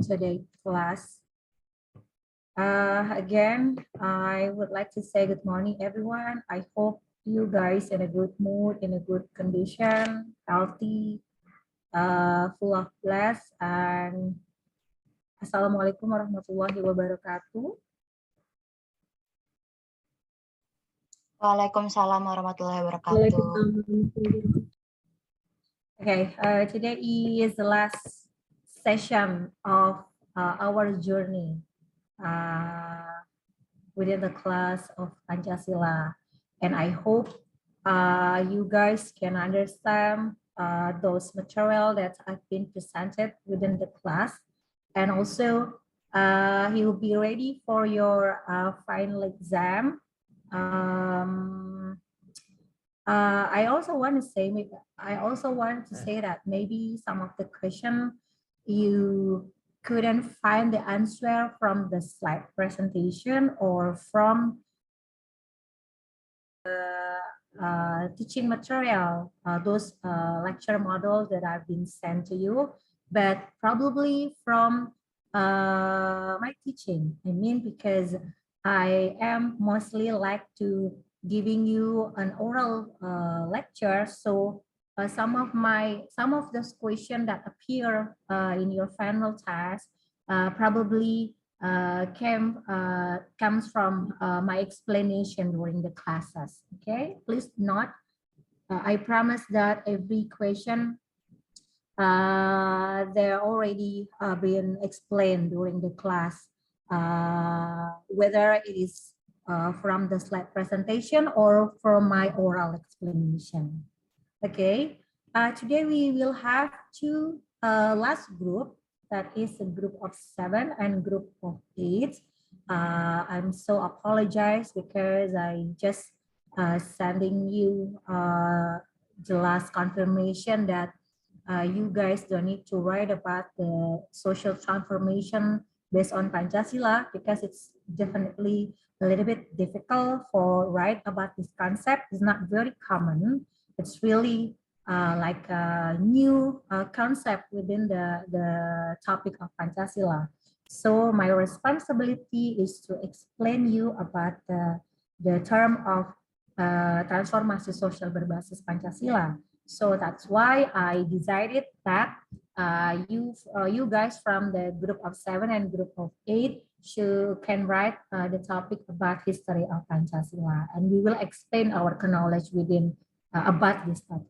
Today class. Again, I would like to say good morning, everyone. I hope you guys in a good mood, in a good condition, healthy, full of bless, and Assalamualaikum warahmatullahi wabarakatuh. Waalaikumsalam warahmatullahi wabarakatuh. Okay, today is the last session of our journey within the class of Pancasila, and I hope you guys can understand those material that have been presented within the class, and also you'll be ready for your final exam. I also want to say that maybe some of the question you couldn't find the answer from the slide presentation or from the teaching material, those lecture models that have been sent to you, but probably from my teaching. I mean, because I am mostly like to giving you an oral lecture, so some of those questions that appear in your final task probably comes from my explanation during the classes. Okay, please note. I promise that every question they're already been explained during the class, whether it is from the slide presentation or from my oral explanation. Okay, today we will have two last group, that is a group of 7 and group of 8. I'm so apologize because I just sending you the last confirmation that you guys don't need to write about the social transformation based on Pancasila, because it's definitely a little bit difficult for write about this concept. It's not very common. It's really like a new concept within the topic of Pancasila. So my responsibility is to explain you about the term of transformasi sosial berbasis Pancasila. So that's why I decided that you guys from the group of 7 and group of 8 can write the topic about history of Pancasila, and we will explain our knowledge within about this topic.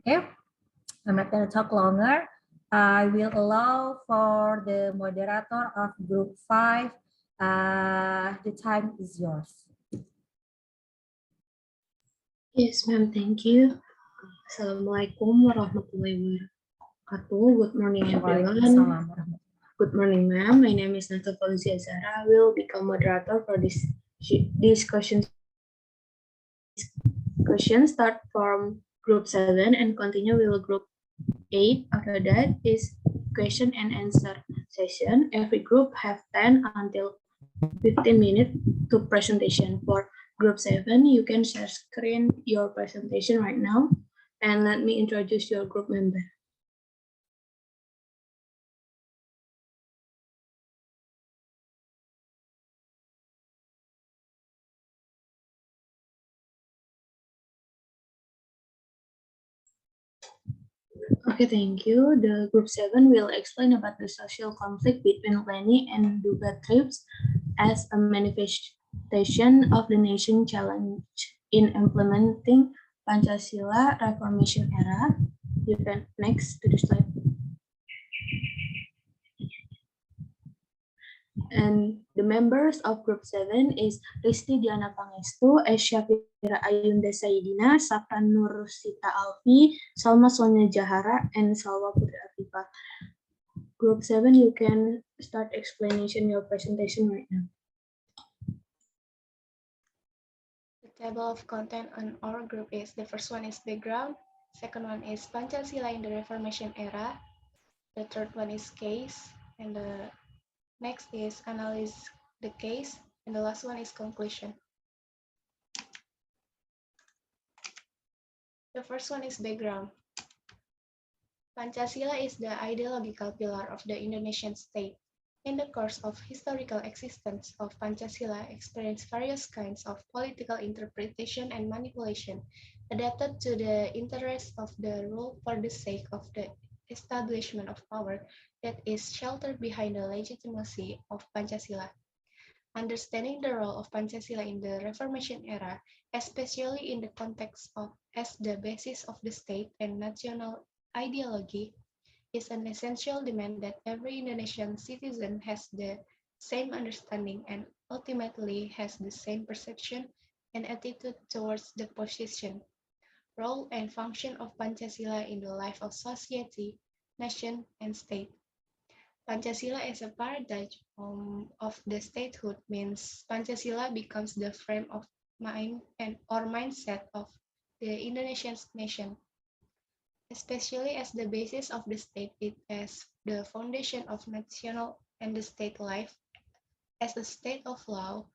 Okay, I'm not going to talk longer. I will allow for the moderator of group 5. The time is yours. Yes, ma'am. Thank you. Assalamualaikum warahmatullahi wabarakatuh. Good morning, everyone. Good morning, ma'am. My name is Nata Fauzia Zahra. I will become moderator for this question start from group 7 and continue with group 8. After that is question and answer session. Every group have 10 until 15 minutes to presentation. For group 7, you can share screen your presentation right now, and let me introduce your group member. Okay, thank you. The group 7 will explain about the social conflict between Leni and Duga tribes as a manifestation of the nation challenge in implementing Pancasila Reformation era. You can next to the slide. And the members of group 7 is Risti Diana Pangestu, Syafira Ayunda Sayidina, Safran Nur Sita Alfi, Salma Sonia Jahara, and Salwa Putri Afifa. Group 7, you can start explanation your presentation right now. The table of content on our group is, the first one is background, second one is Pancasila in the Reformation era, the third one is case, and the next is analyze the case, and the last one is conclusion. The first one is background. Pancasila is the ideological pillar of the Indonesian state. In the course of historical existence of Pancasila experienced various kinds of political interpretation and manipulation, adapted to the interests of the rule for the sake of the establishment of power that is sheltered behind the legitimacy of Pancasila. Understanding the role of Pancasila in the Reformation era, especially in the context of as the basis of the state and national ideology, is an essential demand that every Indonesian citizen has the same understanding and ultimately has the same perception and attitude towards the position, role, and function of Pancasila in the life of society, nation, and state. Pancasila as a paradigm of the statehood means Pancasila becomes the frame of mind and or mindset of the Indonesian nation, especially as the basis of the state, it as the foundation of national and the state life. As a state of law,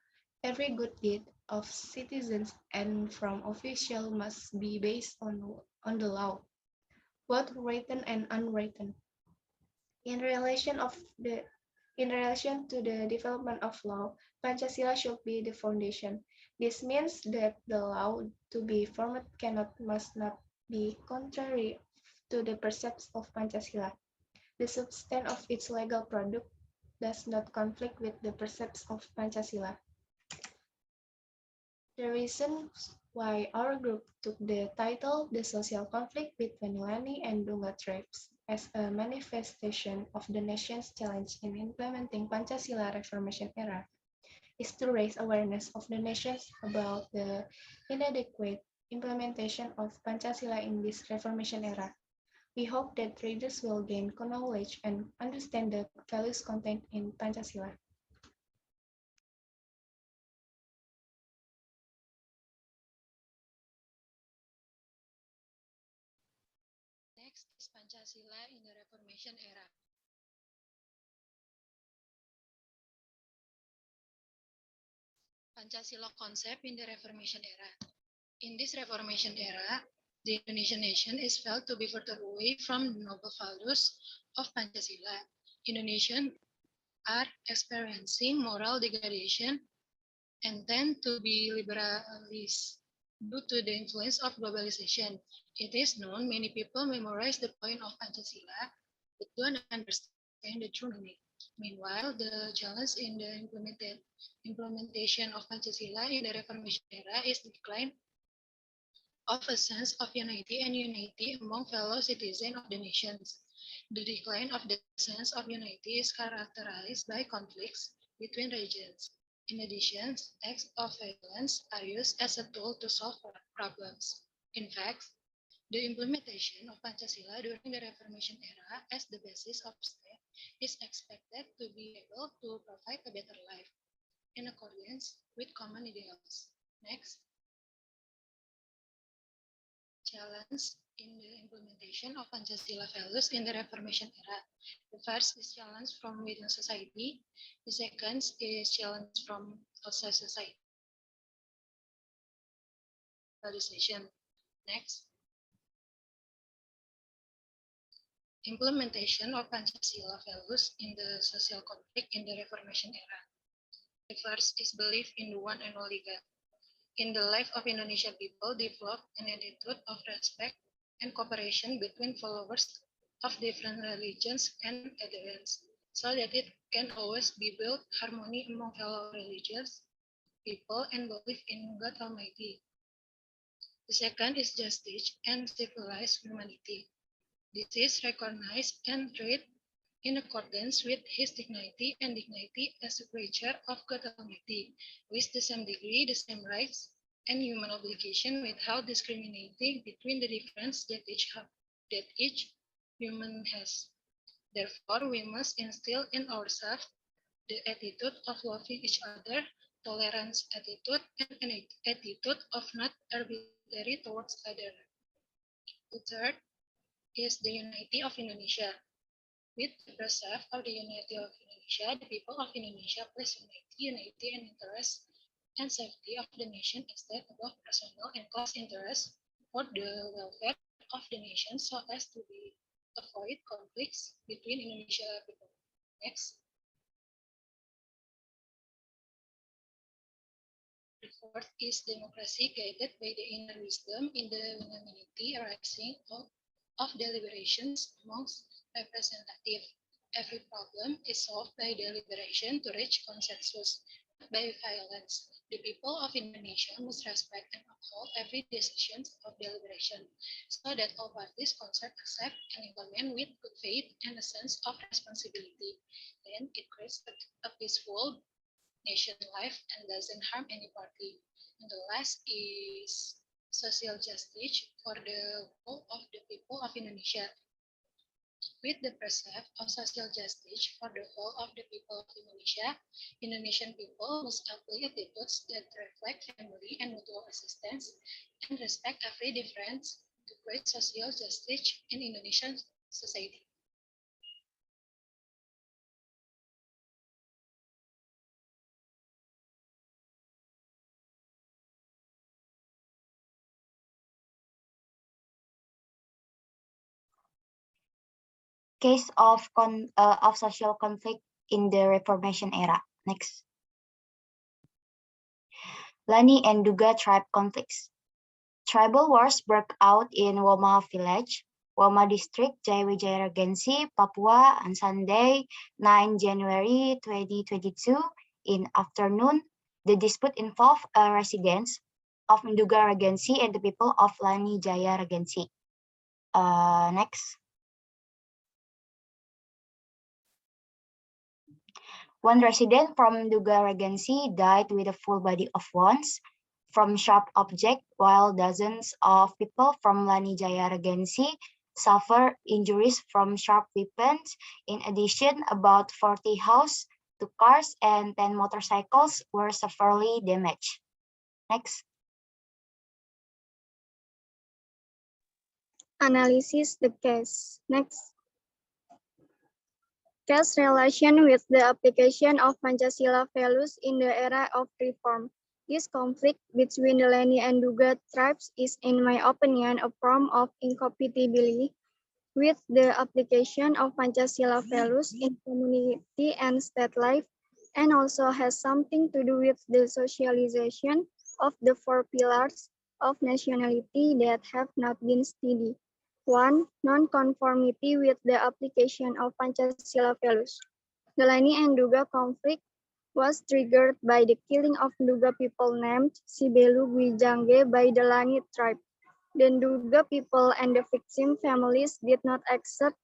every good deed of citizens and from official must be based on the law, both written and unwritten. In relation of the in relation to the development of law, Pancasila should be the foundation. This means that the law to be formed cannot must not be contrary to the precepts of Pancasila. The substance of its legal product does not conflict with the precepts of Pancasila. The reasons why our group took the title The Social Conflict Between Lani and Dunga Tribes as a manifestation of the nation's challenge in implementing Pancasila Reformation era is to raise awareness of the nations about the inadequate implementation of Pancasila in this Reformation era. We hope that readers will gain knowledge and understand the values contained in Pancasila. Next is Pancasila in the Reformation era. Pancasila concept in the Reformation era. In this Reformation era, the Indonesian nation is felt to be further away from the noble values of Pancasila. Indonesians are experiencing moral degradation and tend to be liberalist due to the influence of globalization. It is known many people memorize the point of Pancasila but don't understand the true meaning. Meanwhile, the challenge in the implementation of Pancasila in the Reformation era is the decline of a sense of unity among fellow citizens of the nations. The decline of the sense of unity is characterized by conflicts between regions. In addition, acts of violence are used as a tool to solve problems. In fact, the implementation of Pancasila during the Reformation era as the basis of state is expected to be able to provide a better life in accordance with common ideals. Next, challenge in the implementation of Pancasila values in the Reformation era. The first is challenge from within society. The second is challenge from outside society. Next, implementation of Pancasila values in the social conflict in the Reformation era. The first is belief in the one and only God. In the life of Indonesian people developed an attitude of respect and cooperation between followers of different religions and adherents, so that it can always be built harmony among fellow religious people and belief in God Almighty. The second is justice and civilized humanity. This is recognized and treated in accordance with his dignity and dignity as a creature of God Almighty, with the same degree, the same rights, and human obligation without discriminating between the difference that each human has. Therefore, we must instill in ourselves the attitude of loving each other, tolerance attitude, and an attitude of not arbitrary towards others. The third is the unity of Indonesia. With the preserve of the unity of Indonesia, the people of Indonesia place unity and interest and safety of the nation instead above personal and class interests for the welfare of the nation so as to be avoid conflicts between Indonesia people. Next. The fourth is democracy guided by the inner wisdom in the unanimity arising of deliberations amongst representatives. Every problem is solved by deliberation to reach consensus, not by violence. The people of Indonesia must respect and uphold every decision of deliberation, so that all parties concerned accept and implement with good faith and a sense of responsibility. Then it creates a peaceful nation life and doesn't harm any party. And the last is social justice for the whole of the people of Indonesia. With the precept of social justice for the whole of the people of Indonesia, Indonesian people must apply attitudes that reflect family and mutual assistance and respect every difference to create social justice in Indonesian society. Case of social conflict in the Reformation era. Next. Lani and Duga tribe conflicts. Tribal wars broke out in Woma village, Woma district, Jayawijaya Regency, Papua on Sunday, 9 January 2022 in afternoon. The dispute involved residents of Nduga Regency and the people of Lani Jaya Regency. Next. One resident from Nduga Regency died with a full body of wounds from sharp object, while dozens of people from Lani Jaya Regency suffered injuries from sharp weapons. In addition, about 40 houses, 2 cars, and 10 motorcycles were severely damaged. Next. Analysis the case. Next. Case relation with the application of Pancasila values in the era of reform. This conflict between the Lani and Duga tribes is, in my opinion, a form of incompatibility with the application of Pancasila values in community and state life, and also has something to do with the socialization of the 4 pillars of nationality that have not been studied. 1. Non-conformity with the application of Pancasila values. The Lani and Duga conflict was triggered by the killing of Duga people named Sibelu Gwijangge by the Lani tribe. The Duga people and the victim families did not accept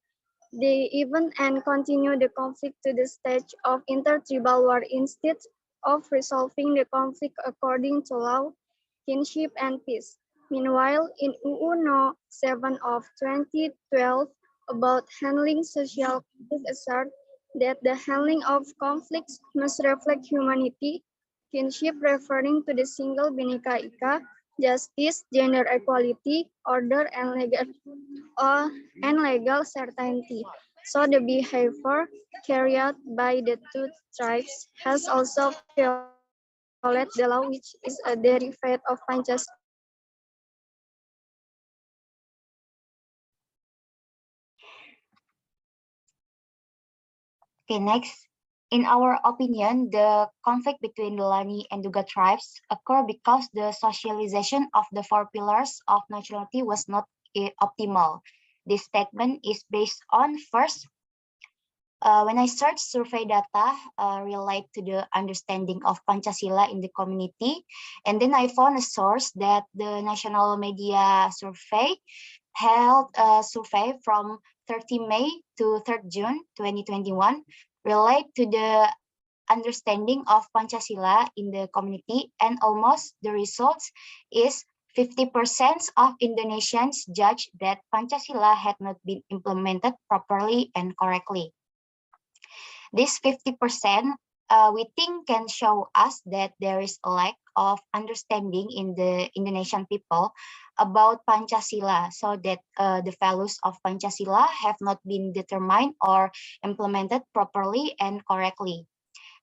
the event and continued the conflict to the stage of intertribal war instead of resolving the conflict according to law, kinship, and peace. Meanwhile, in UU No. 7 of 2012 about handling social conflict assert that the handling of conflicts must reflect humanity, kinship referring to the single Bhinneka Ika, justice, gender equality, order, and legal certainty. So the behavior carried out by the 2 tribes has also violated the law, which is a derivative of Pancasila. Okay, next. In our opinion, the conflict between the Lani and Duga tribes occurred because the socialization of the 4 pillars of nationality was not optimal. This statement is based on, first, when I search survey data relate to the understanding of Pancasila in the community, and then I found a source that the National Media Survey held a survey from 30 May to 3rd June 2021 relate to the understanding of Pancasila in the community, and almost the results is 50% of Indonesians judge that Pancasila had not been implemented properly and correctly. This 50% we think can show us that there is a lack of understanding in the Indonesian people about Pancasila, so that the values of Pancasila have not been determined or implemented properly and correctly.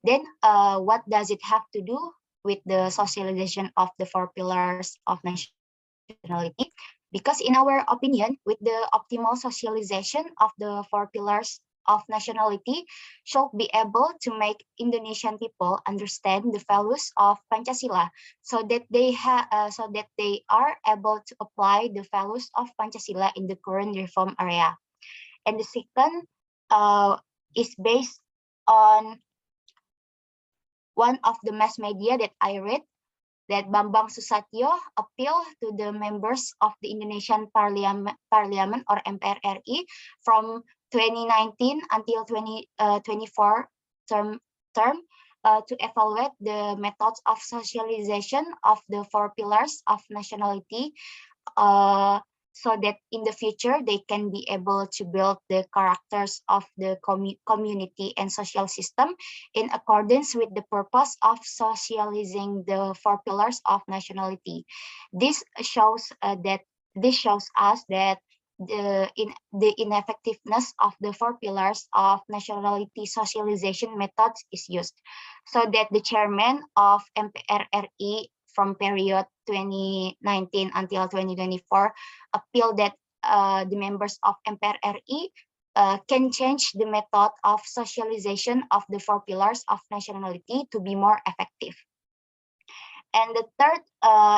Then what does it have to do with the socialization of the 4 pillars of nationality? Because in our opinion, with the optimal socialization of the 4 pillars of nationality should be able to make Indonesian people understand the values of Pancasila, so that they are able to apply the values of Pancasila in the current reform area. And the second is based on one of the mass media that I read, that Bambang Susatyo appealed to the members of the Indonesian Parliament or MPR RI from 2019 until 2024 term to evaluate the methods of socialization of the 4 pillars of nationality, so that in the future they can be able to build the characters of the community and social system in accordance with the purpose of socializing the 4 pillars of nationality. This shows us that the ineffectiveness of the 4 pillars of nationality socialization methods is used, so that the chairman of MPR RI from period 2019 until 2024 appeal that the members of MPR RI can change the method of socialization of the 4 pillars of nationality to be more effective. And the third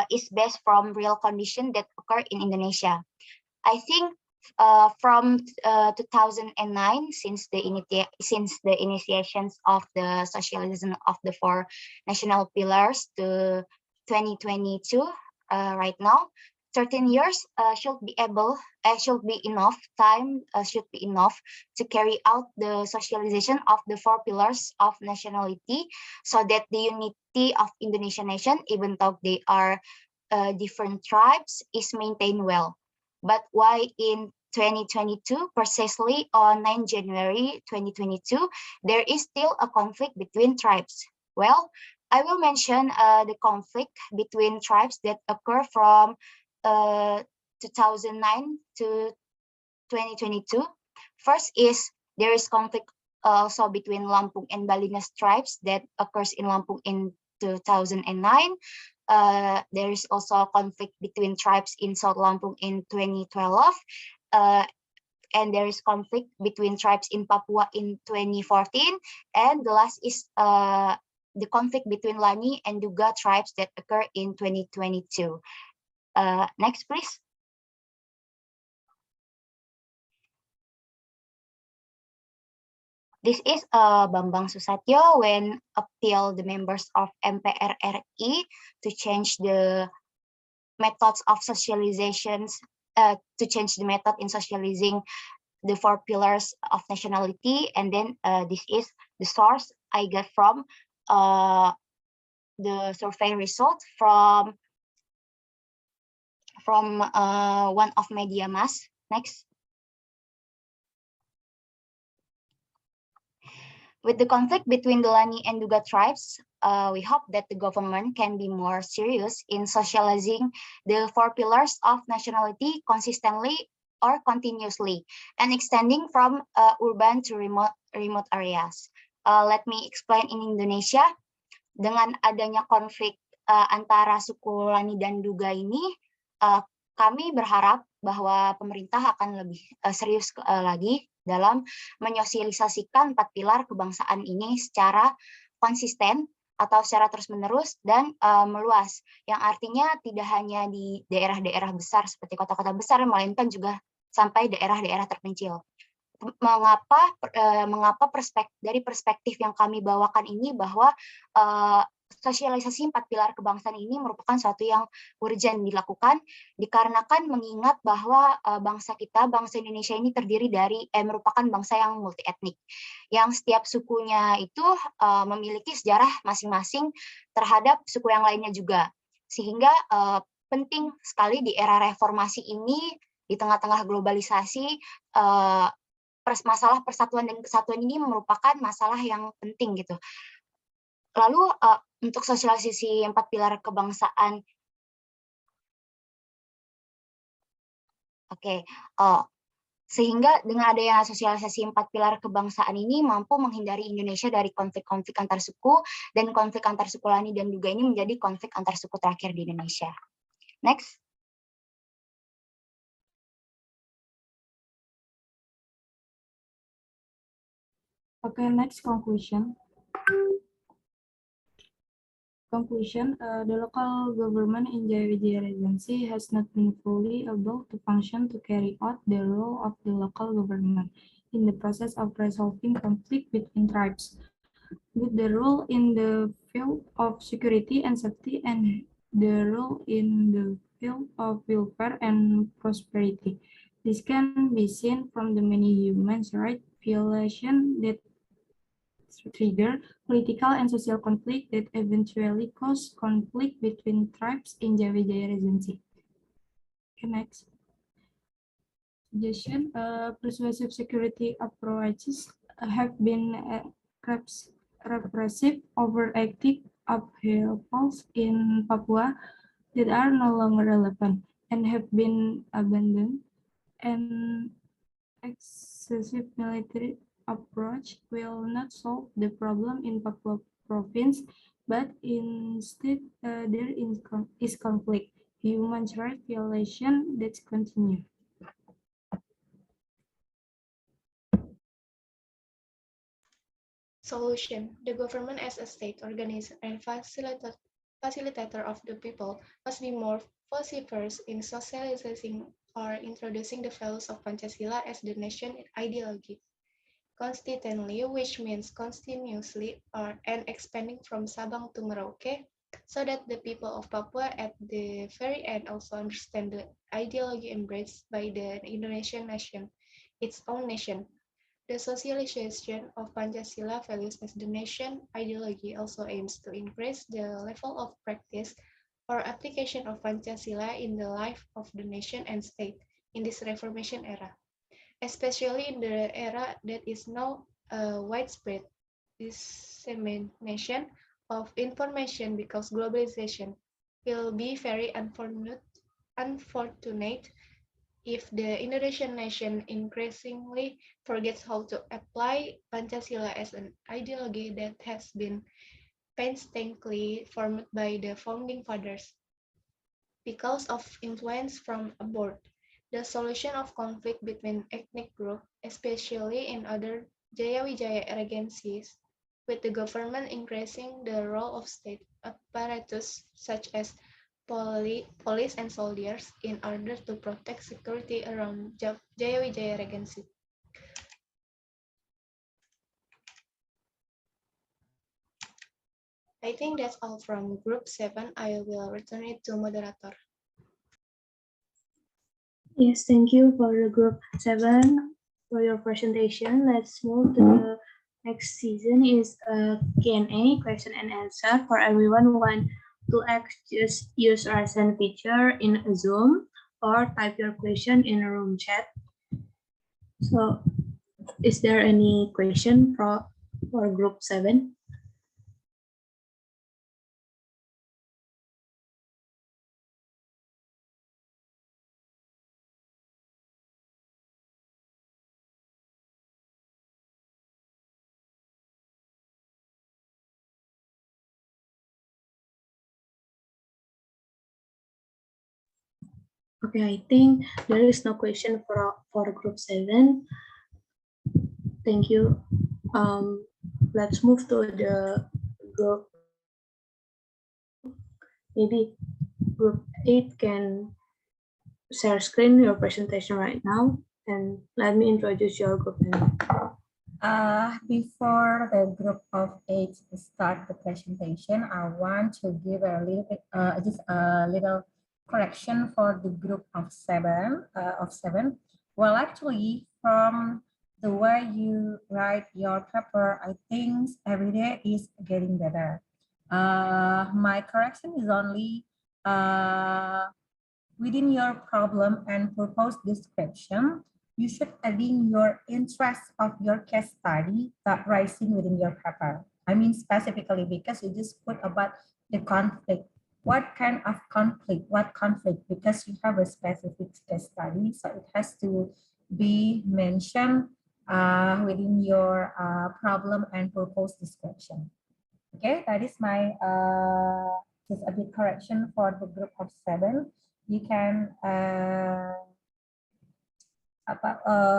is based from real condition that occur in Indonesia. I think from 2009, since the initiations of the socialism of the 4 national pillars to 2022, right now, 13 years should be enough to carry out the socialization of the 4 pillars of nationality, so that the unity of Indonesian nation, even though they are different tribes, is maintained well. But why in 2022, precisely on 9 January 2022, there is still a conflict between tribes? Well, I will mention the conflict between tribes that occur from 2009 to 2022. First is there is conflict also between Lampung and Balinas tribes that occurs in Lampung in 2009. There is also a conflict between tribes in South Lampung in 2012. And there is conflict between tribes in Papua in 2014. And the last is the conflict between Lani and Duga tribes that occur in 2022. Next, please. This is Bambang Susatyo when appeal the members of MPR RI to change the methods of socializations, to change the method in socializing the 4 pillars of nationality. And then this is the source I get from the survey result from one of media mass. Next. With the conflict between the Lani and Duga tribes, we hope that the government can be more serious in socializing the 4 pillars of nationality consistently or continuously, and extending from urban to remote areas. Let me explain in Indonesia. Dengan adanya konflik antara suku Lani dan Duga ini, kami berharap bahwa pemerintah akan lebih serius lagi dalam menyosialisasikan 4 pilar kebangsaan ini secara konsisten atau secara terus-menerus dan meluas, yang artinya tidak hanya di daerah-daerah besar seperti kota-kota besar, melainkan juga sampai daerah-daerah terpencil. Mengapa dari perspektif yang kami bawakan ini bahwa sosialisasi 4 pilar kebangsaan ini merupakan suatu yang urgent dilakukan, dikarenakan mengingat bahwa bangsa Indonesia ini terdiri dari merupakan bangsa yang multi etnik, yang setiap sukunya itu memiliki sejarah masing-masing terhadap suku yang lainnya juga, sehingga penting sekali di era reformasi ini, di tengah-tengah globalisasi, masalah persatuan dan kesatuan ini merupakan masalah yang penting gitu. Lalu untuk sosialisasi 4 pilar kebangsaan, sehingga dengan adanya sosialisasi 4 pilar kebangsaan ini mampu menghindari Indonesia dari konflik-konflik antar suku, dan konflik antar suku Lani dan Duga ini menjadi konflik antar suku terakhir di Indonesia. Next. Okay, next conclusion. The local government in Jaya Wijaya Regency has not been fully able to function to carry out the role of the local government in the process of resolving conflict between tribes, with the role in the field of security and safety and the role in the field of welfare and prosperity. This can be seen from the many human rights violations that trigger political and social conflict that eventually cause conflict between tribes in Jaya Wijaya Regency. Okay, next. Suggestion, persuasive security approaches have been repressive, overactive upheavals in Papua that are no longer relevant and have been abandoned, and excessive military approach will not solve the problem in Papua province, but instead there is conflict, human rights violation that continue. Solution. The government as a state organizer and facilitator of the people must be more vociferous in socializing or introducing the values of Pancasila as the nation ideology. Consistently, which means continuously and expanding from Sabang to Merauke, so that the people of Papua at the very end also understand the ideology embraced by the Indonesian nation, its own nation. The socialization of Pancasila values as the nation ideology also aims to increase the level of practice or application of Pancasila in the life of the nation and state in this Reformation era, especially in the era that is now a widespread dissemination of information because globalization will be very unfortunate if the Indonesian nation increasingly forgets how to apply Pancasila as an ideology that has been painstakingly formed by the founding fathers. Because of influence from abroad, the solution of conflict between ethnic groups, especially in other Jaya Wijaya regencies, with the government increasing the role of state apparatus such as police and soldiers in order to protect security around Jaya Wijaya Regency. I think that's all from group 7. I will return it to moderator. Yes, thank you for the group 7 for your presentation. Let's move to the next season is a Q&A, question and answer for everyone who want to ask. Just use raise hand feature in Zoom or type your question in a room chat. So, is there any question for group 7? Okay, I think there is no question for group 7. Thank you. Let's move to the group. Maybe group 8 can share screen your presentation right now, and let me introduce your group name. Before the group of 8 start the presentation, I want to give a little bit, just a little correction for the group of 7. Well, actually, from the way you write your paper, I think every day is getting better. My correction is only within your problem and proposed description, you should adding your interest of your case study that rising within your paper. I mean specifically because you just put about the conflict. What kind of conflict? What conflict? Because you have a specific case study, so it has to be mentioned within your problem and proposed description. Okay, that is my just a bit correction for the group of 7. You can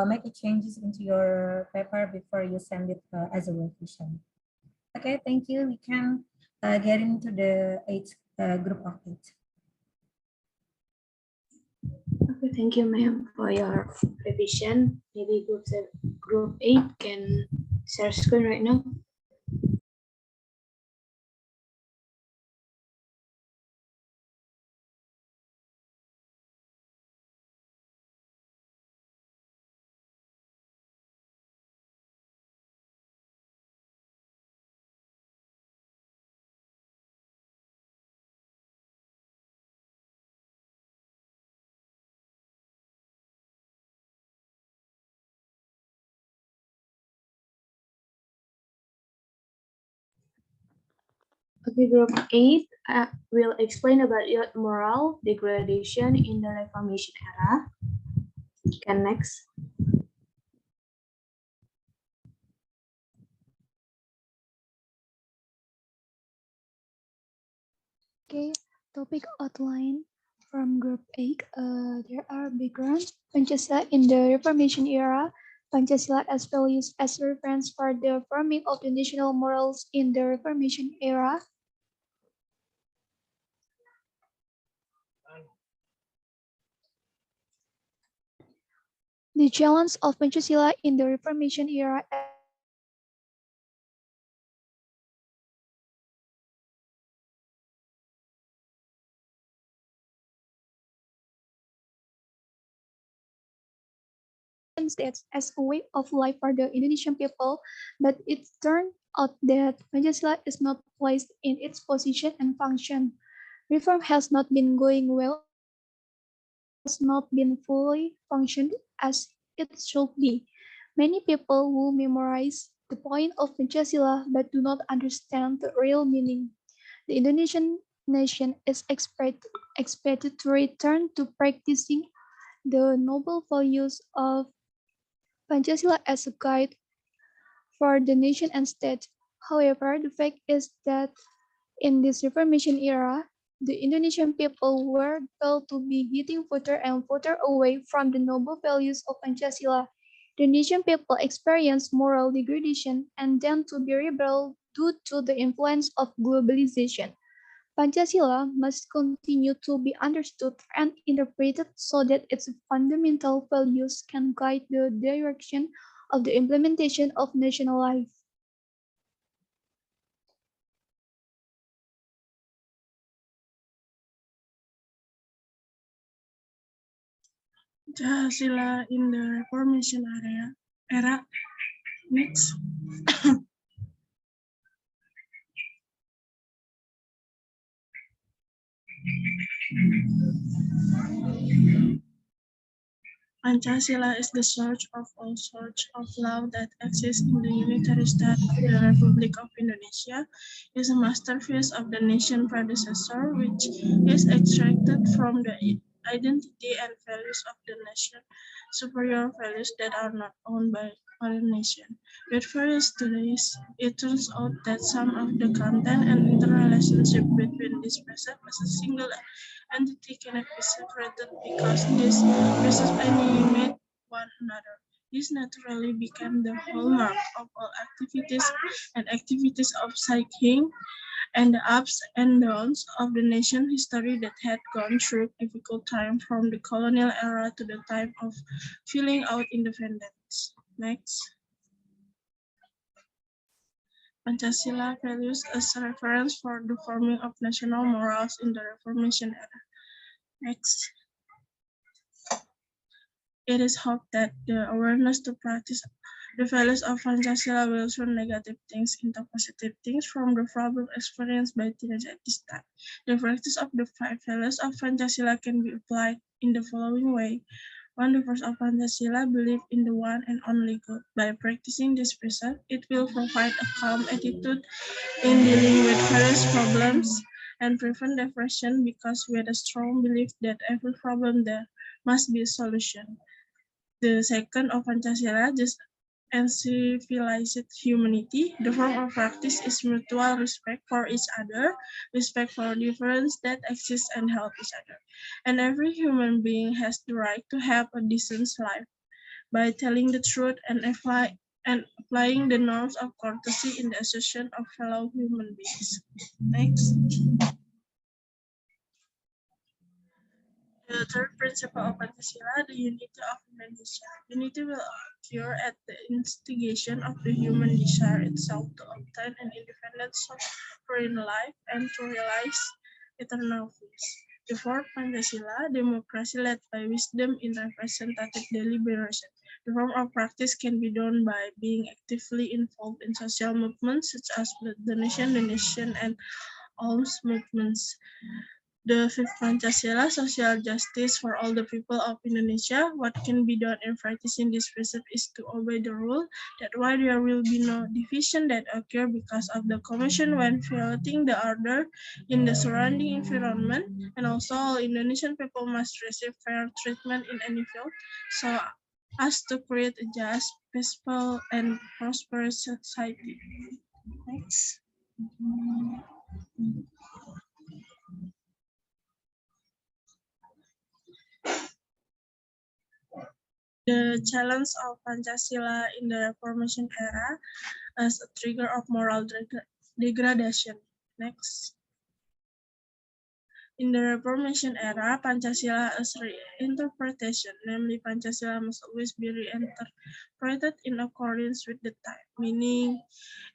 make changes into your paper before you send it as a revision. Okay, thank you. We can get into the group of 8. Okay, thank you, ma'am, for your revision. Maybe group 8 can share screen right now. Okay, group 8 will explain about youth moral degradation in the Reformation era. Can next. Okay, topic outline from group 8. There are background. Pancasila in the Reformation era. Pancasila as values as reference for the forming of the national morals in the Reformation era. The challenge of Pancasila in the Reformation era. States as a way of life for the Indonesian people, but it turned out that Pancasila is not placed in its position and function. Reform has not been going well, has not been fully functioned as it should be. Many people will memorize the point of Pancasila but do not understand the real meaning. The Indonesian nation is expected to return to practicing the noble values of Pancasila as a guide for the nation and state. However, the fact is that in this Reformation era, the Indonesian people were told to be getting further and further away from the noble values of Pancasila. The Indonesian people experienced moral degradation and then to be rebel due to the influence of globalization. Pancasila must continue to be understood and interpreted so that its fundamental values can guide the direction of the implementation of national life. Pancasila in the Reformation era. Next. Pancasila is the source of all sorts of law that exist in the unitary state of the Republic of Indonesia. It is a masterpiece of the nation predecessor, which is extracted from the identity and values of the nation, superior values that are not owned by foreign nation. With various studies, it turns out that some of the content and interrelationship between this precept as a single entity cannot be separated because these precepts animate one another. This naturally became the hallmark of all activities of psyching and the ups and downs of the nation history that had gone through difficult time from the colonial era to the time of filling out independence. Next. Pancasila values as a reference for the forming of national morals in the Reformation era. Next. It is hoped that the awareness to practice the values of Pancasila will turn negative things into positive things from the problem experienced by teenagers at this time. The practice of the 5 values of Pancasila can be applied in the following way. 1. The first of Pancasila, believe in the one and only God. By practicing this precept, it will provide a calm attitude in dealing with various problems and prevent depression because we had a strong belief that every problem there must be a solution. The second of Pancasila, just and civilized humanity. The form of practice is mutual respect for each other, respect for difference that exists and help each other. And every human being has the right to have a decent life. by telling the truth and applying the norms of courtesy in the association of fellow human beings. Next. The third principle of Pancasila, the unity of Indonesia. Unity will occur at the instigation of the human desire itself to obtain an independent sovereign life and to realize eternal peace. The fourth Pancasila, democracy led by wisdom in representative deliberation. The form of practice can be done by being actively involved in social movements such as the donation, and alms movements. The fifth Pancasila, social justice for all the people of Indonesia. What can be done in practicing this precept is to obey the rule that why there will be no division that occur because of the commission when violating the order in the surrounding environment, and also all Indonesian people must receive fair treatment in any field, so as to create a just, peaceful, and prosperous society. Next. The challenge of Pancasila in the Reformation era as a trigger of moral degradation. Next. In the Reformation era, Pancasila as reinterpretation, namely Pancasila must always be reinterpreted in accordance with the time, meaning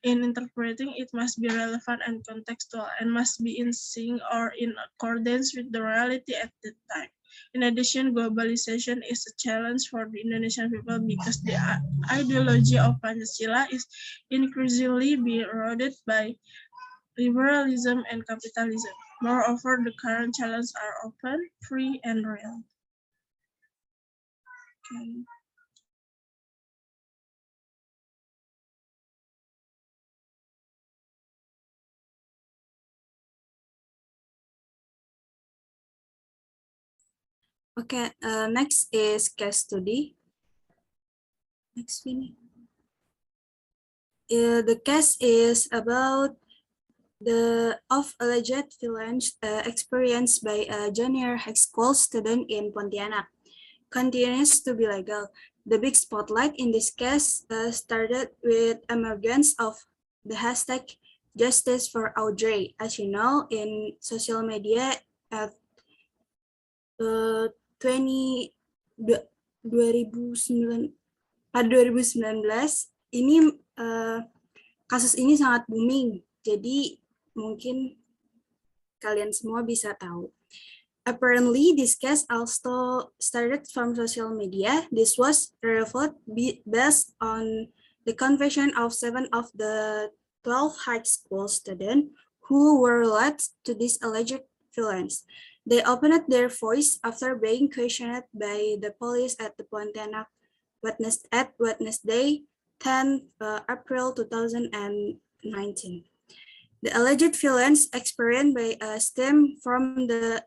in interpreting it must be relevant and contextual and must be in sync or in accordance with the reality at the time. In addition, globalization is a challenge for the Indonesian people because the ideology of Pancasila is increasingly being eroded by liberalism and capitalism. Moreover, the current challenges are open, free, and real. Okay. Okay, next is case study. Next, Vinny. The case is about the alleged violence experienced by a junior high school student in Pontianak continues to be legal. The big spotlight in this case started with emergence of the hashtag Justice for Audrey. As you know, in social media at 2019 ini kasus ini sangat booming. Jadi mungkin kalian semua bisa tahu. Apparently, this case also started from social media. This was revealed based on the confession of 7 of the 12 high school students who were led to this alleged violence. They opened their voice after being questioned by the police at the Pontianak Wednesday, 10 April 2019. The alleged violence experienced by stem from the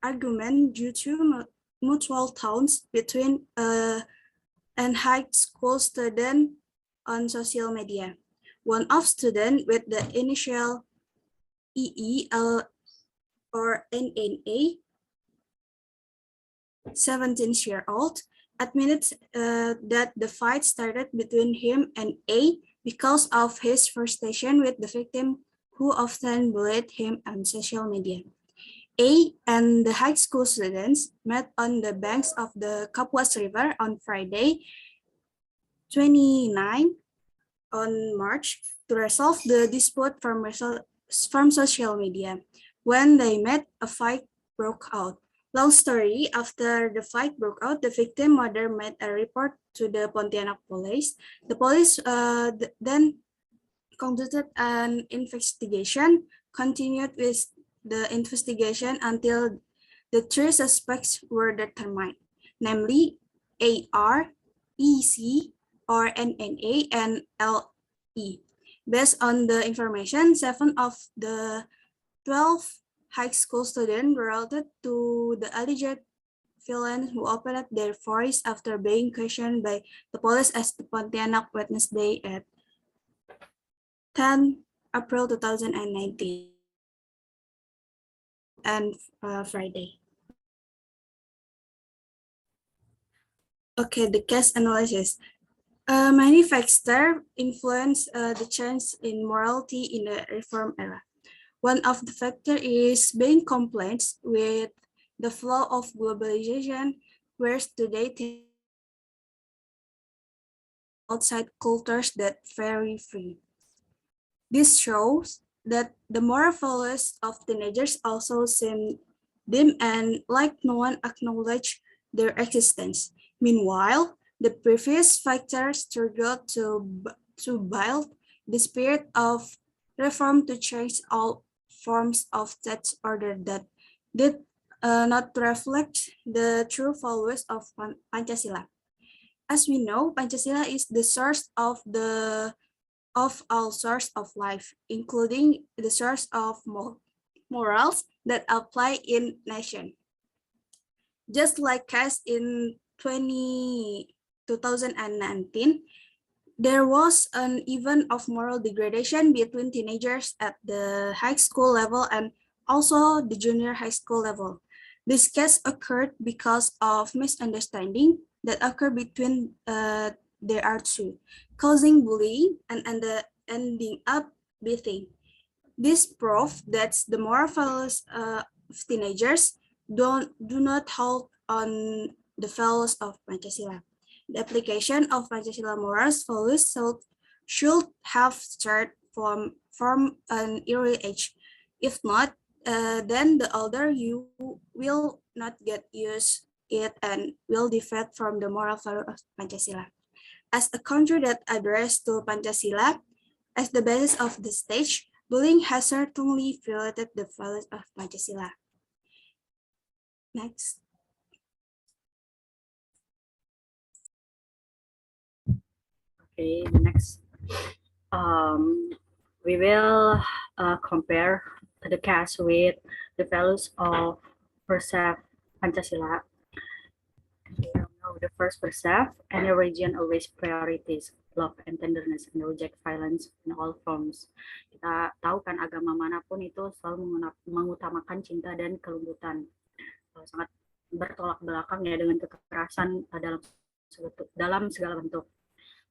argument due to mutual taunts between and high school student on social media. One of student with the initial EE or NNA, 17-year-old, admitted that the fight started between him and A because of his frustration with the victim who often bullied him on social media. A and the high school students met on the banks of the Kapuas River on Friday, 29 on March, to resolve the dispute from social media. When they met, a fight broke out. Long story, after the fight broke out, the victim mother made a report to the Pontianak police. The police then conducted an investigation, continued with the investigation until the 3 suspects were determined, namely AR, EC, or NNA, and LE. Based on the information, 7 of the 12 high school students were related to the alleged villains who opened their voice after being questioned by the police at the Pontianak Wednesday at 10 April 2019 and Friday. Okay, the case analysis. Many factors influence the change in morality in the reform era. One of the factors is being compliant with the flow of globalization, whereas today outside cultures that vary free. This shows that the moral values of teenagers also seem dim and like no one acknowledged their existence. Meanwhile, the previous factors struggled to build the spirit of reform to change all forms of state order that did not reflect the true values of Pancasila. As we know, Pancasila is the source of all source of life, including the source of morals that apply in nation. Just like as in 2019, there was an event of moral degradation between teenagers at the high school level and also the junior high school level. This case occurred because of misunderstanding that occurred between there are two, causing bullying and ending up beating. This proof that the moral values of teenagers do not hold on the values of Pancasila. The application of Pancasila morals values should have started from an early age. If not, then the older you will not get used it and will defect from the moral value of Pancasila. As a country that adheres to Pancasila as the basis of the state, bullying has certainly violated the values of Pancasila. Next. Okay, next. We will compare the case with the values of Percept Pancasila. The first Percept, any region always priorities love and tenderness and reject violence in all forms. Kita tahu kan agama manapun itu selalu mengutamakan cinta dan kelembutan. Sangat bertolak belakang ya dengan kekerasan dalam segala bentuk.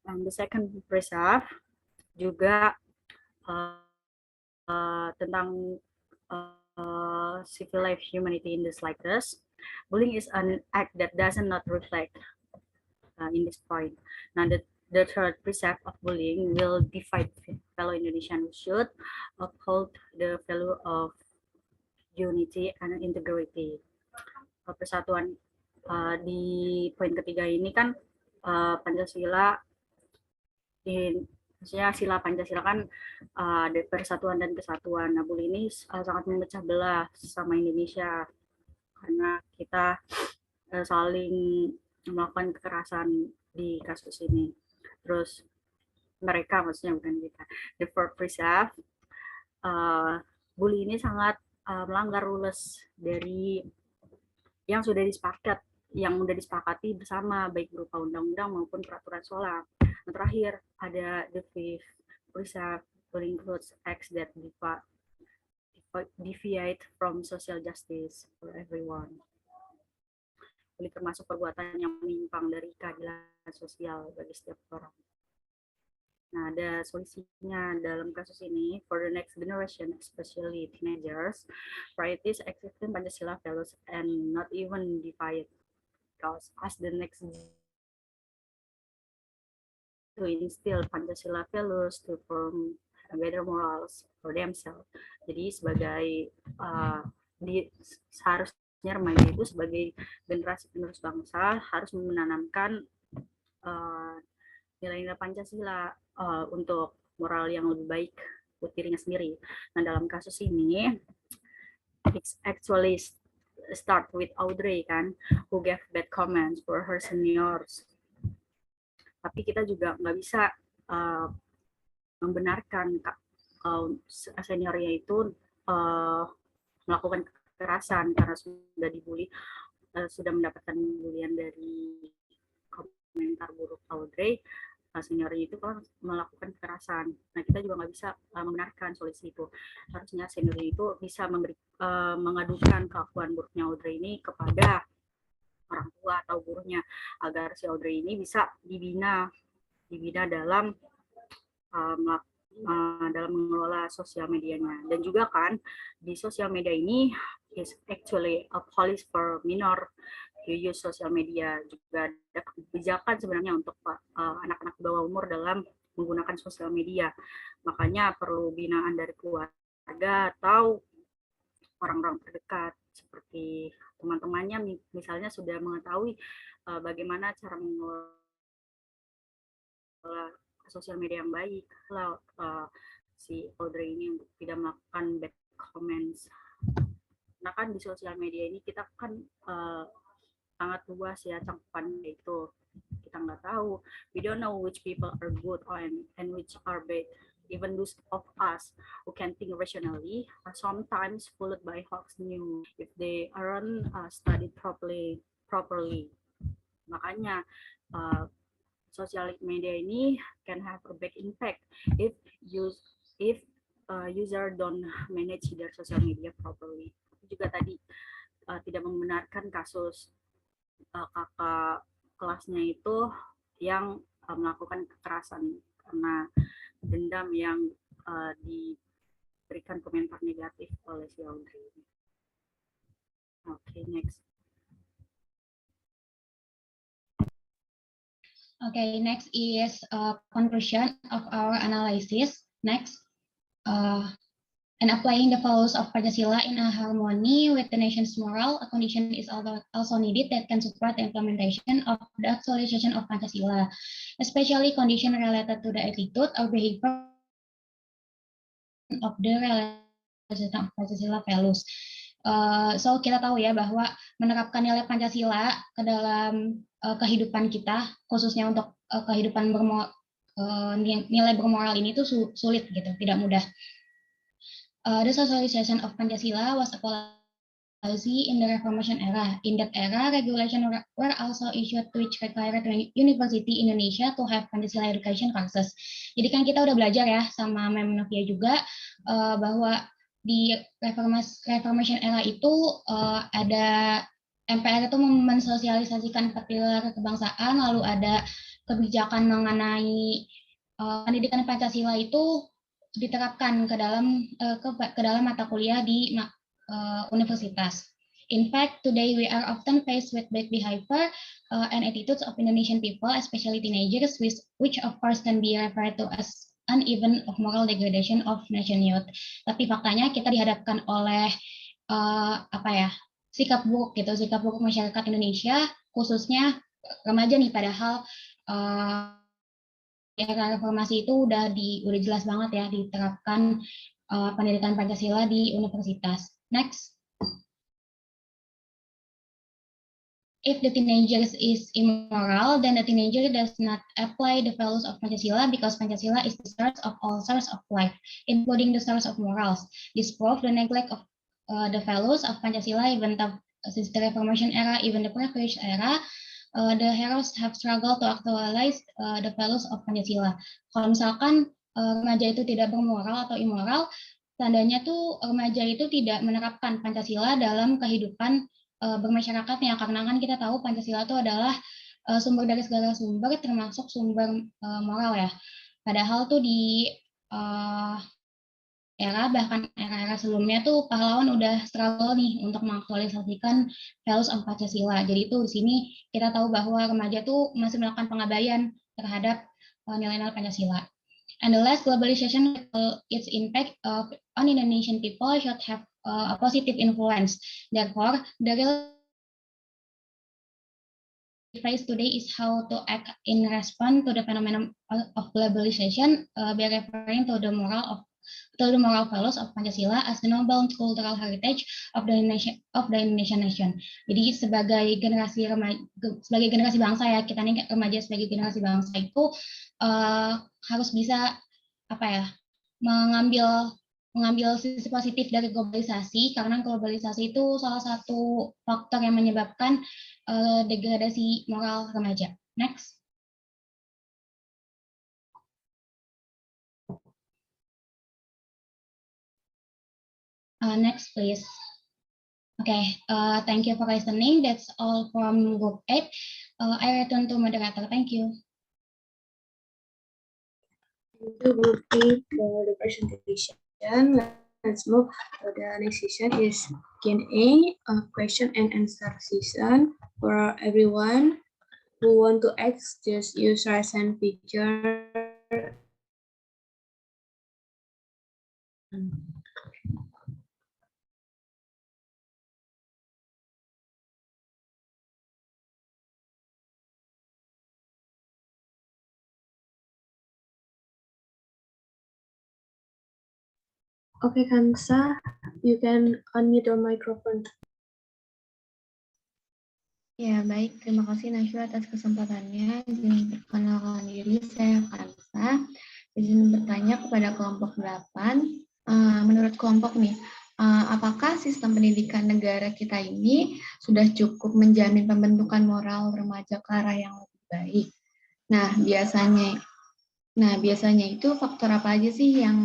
And the second Percept juga tentang civil life humanity in the slightest. Bullying is an act that does not reflect in this point. Now the third precept of bullying will divide fellow Indonesians who should uphold the value of unity and integrity. Persatuan di poin ketiga ini kan Pancasila maksudnya sila Pancasila kan ada persatuan dan kesatuan. Nah, bullying ini sangat memecah belah sesama Indonesia karena kita saling melakukan kekerasan di kasus ini. Terus mereka maksudnya bukan kita. The fourth precept, bully ini sangat melanggar rules dari yang sudah disepakati bersama baik berupa undang-undang maupun peraturan sekolah. Yang terakhir ada the fifth precept, bullying includes acts that deviate from social justice for everyone. Ini termasuk perbuatan yang menyimpang dari keadilan sosial bagi setiap orang. Nah, ada solusinya dalam kasus ini. For the next generation, especially teenagers, priorities existing Pancasila values and not even divide. Because as the next to instill Pancasila values to form better morals for themselves. Jadi sebagai seharusnya remaja itu sebagai generasi penerus bangsa harus menanamkan nilai-nilai Pancasila untuk moral yang lebih baik buat dirinya sendiri. Nah, dalam kasus ini it's actually start with Audrey kan, who gave bad comments for her seniors. Tapi kita juga nggak bisa membenarkan seniornya itu melakukan kekerasan karena sudah dibully, sudah mendapatkan bulian dari komentar buruk Audrey. Seniornya itu kan melakukan kekerasan. Nah, kita juga nggak bisa membenarkan solusi itu. Harusnya seniornya itu bisa mengadukan kelakuan buruknya Audrey ini kepada orang tua atau gurunya agar si Audrey ini bisa dibina dalam dalam mengelola sosial medianya. Dan juga kan di sosial media ini is actually a policy for minor who use social media. Juga ada kebijakan sebenarnya untuk anak-anak di bawah umur dalam menggunakan sosial media. Makanya perlu binaan dari keluarga atau orang-orang terdekat seperti teman-temannya misalnya sudah mengetahui bagaimana cara mengelola sosial media yang baik. Kalau si Audrey ini untuk tidak melakukan bad comments. Nah kan di sosial media ini kita kan sangat luas ya cakupannya itu. Kita nggak tahu. We don't know which people are good and which are bad. Even those of us who can think rationally are sometimes fooled by hoax news if they aren't studied properly. Makanya social media ini can have a big impact if user don't manage their social media properly. Juga tadi tidak membenarkan kasus kakak kelasnya itu yang melakukan kekerasan karena dendam yang diberikan komentar negatif oleh si Audrey. Okay, next. Okay, next is conclusion of our analysis. Next, and applying the values of Pancasila in a harmony with the nation's moral, a condition is also needed that can support the implementation of the actualization of Pancasila, especially condition related to the attitude or behavior of the realization of Pancasila values. So kita tahu ya bahwa menerapkan nilai Pancasila ke dalam kehidupan kita, khususnya untuk kehidupan nilai bermoral ini tuh sulit gitu, tidak mudah. The socialization of Pancasila was a policy in the Reformation era. In that era, regulations were also issued which required University Indonesia to have Pancasila education courses. Jadi kan kita udah belajar ya sama Mem Novia juga bahwa di Reformation era itu ada MPR itu mensosialisasikan pilar kebangsaan, lalu ada kebijakan mengenai pendidikan Pancasila itu diterapkan ke dalam mata kuliah di universitas. In fact, today we are often faced with bad behavior and attitudes of Indonesian people, especially teenagers, which of course can be referred to as uneven of moral degradation of nation youth. Tapi faktanya kita dihadapkan oleh sikap buruk masyarakat Indonesia, khususnya remaja nih, padahal era reformasi itu udah jelas banget ya diterapkan pendidikan Pancasila di universitas. Next. If the teenager is immoral, then the teenager does not apply the values of Pancasila because Pancasila is the source of all source of life, including the source of morals. This proves the neglect of the values of Pancasila even since the Reformation era, even the previous era. The heroes have struggled to actualize the values of Pancasila. Kalau misalkan remaja itu tidak bermoral atau immoral, tandanya tuh remaja itu tidak menerapkan Pancasila dalam kehidupan bermasyarakatnya, karena kan kita tahu Pancasila itu adalah sumber dari segala sumber, termasuk sumber moral ya. Padahal tuh di bahkan era-era sebelumnya tuh pahlawan udah struggle nih untuk mengaktualisasikan values of Pancasila. Jadi itu di sini kita tahu bahwa remaja tuh masih melakukan pengabaian terhadap nilai-nilai Pancasila. And the last, globalization, its impact on Indonesian people should have a positive influence. Therefore, the real face today is how to act in response to the phenomenon of globalization by referring to the moral values of Pancasila as the noble cultural heritage of the Indonesian nation. Jadi sebagai generasi bangsa ya, kita nih remaja sebagai generasi bangsa itu harus bisa mengambil sisi positif dari globalisasi, karena globalisasi itu salah satu faktor yang menyebabkan degradasi moral remaja. Next. Next, please. Okay, thank you for listening. That's all from Group 8. I return to moderator. Thank you. Thank you, Group 8, for the presentation. Let's move to the next session is Q&A, question and answer session for everyone who want to ask. Just use raise hand feature. Okay, Kansa, you can unmute your microphone. Ya, baik. Terima kasih Najwa atas kesempatannya. Izin perkenalkan diri, saya Kansa. Izin bertanya kepada kelompok 8. Menurut kelompok nih, apakah sistem pendidikan negara kita ini sudah cukup menjamin pembentukan moral remaja ke arah yang lebih baik? Nah, biasanya itu faktor apa aja sih yang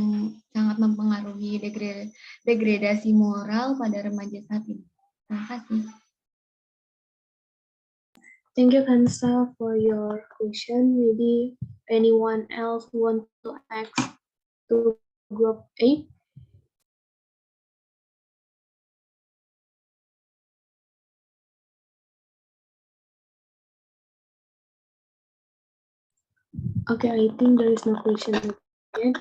sangat mempengaruhi degradasi moral pada remaja saat ini? Terima kasih. Thank you, Kansa, for your question. Maybe anyone else want to ask to Group 8? Okay, I think there is no question again.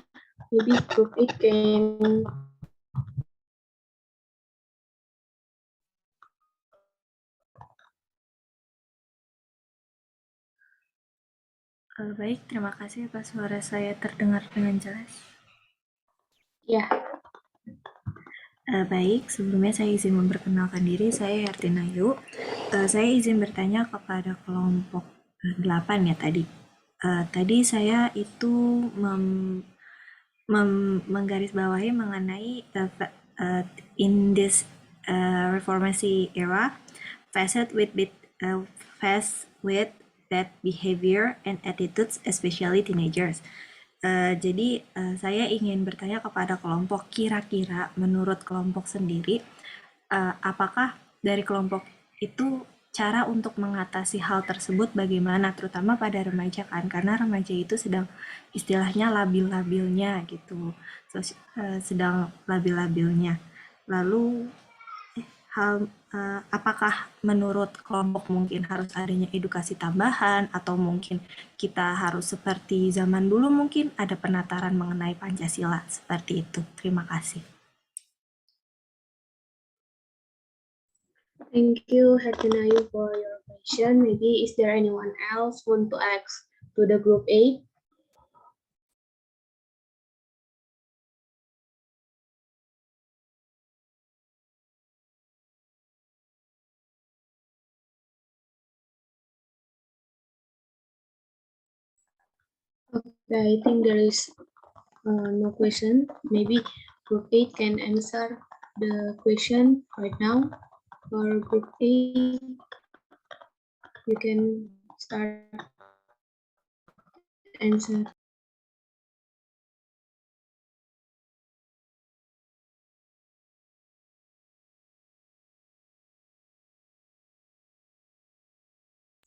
Maybe Group 8 can. Baik, terima kasih atas suara saya terdengar dengan jelas. Ya. Baik, sebelumnya saya izin memperkenalkan diri, saya Hertinayu. Saya izin bertanya kepada kelompok 8 ya tadi. Tadi saya itu menggarisbawahi mengenai in this reformasi era, faced with bad behavior and attitudes, especially teenagers. Jadi saya ingin bertanya kepada kelompok, kira-kira menurut kelompok sendiri, apakah dari kelompok itu cara untuk mengatasi hal tersebut bagaimana, terutama pada remaja kan, karena remaja itu sedang istilahnya labil-labilnya gitu, sedang labil-labilnya. Lalu apakah menurut kelompok mungkin harus adanya edukasi tambahan, atau mungkin kita harus seperti zaman dulu mungkin ada penataran mengenai Pancasila seperti itu. Terima kasih. Thank you, Hertinayu, for your question. Maybe is there anyone else want to ask to the Group 8? Okay, I think there is no question. Maybe Group 8 can answer the question right now. For Group 8, you can start answer.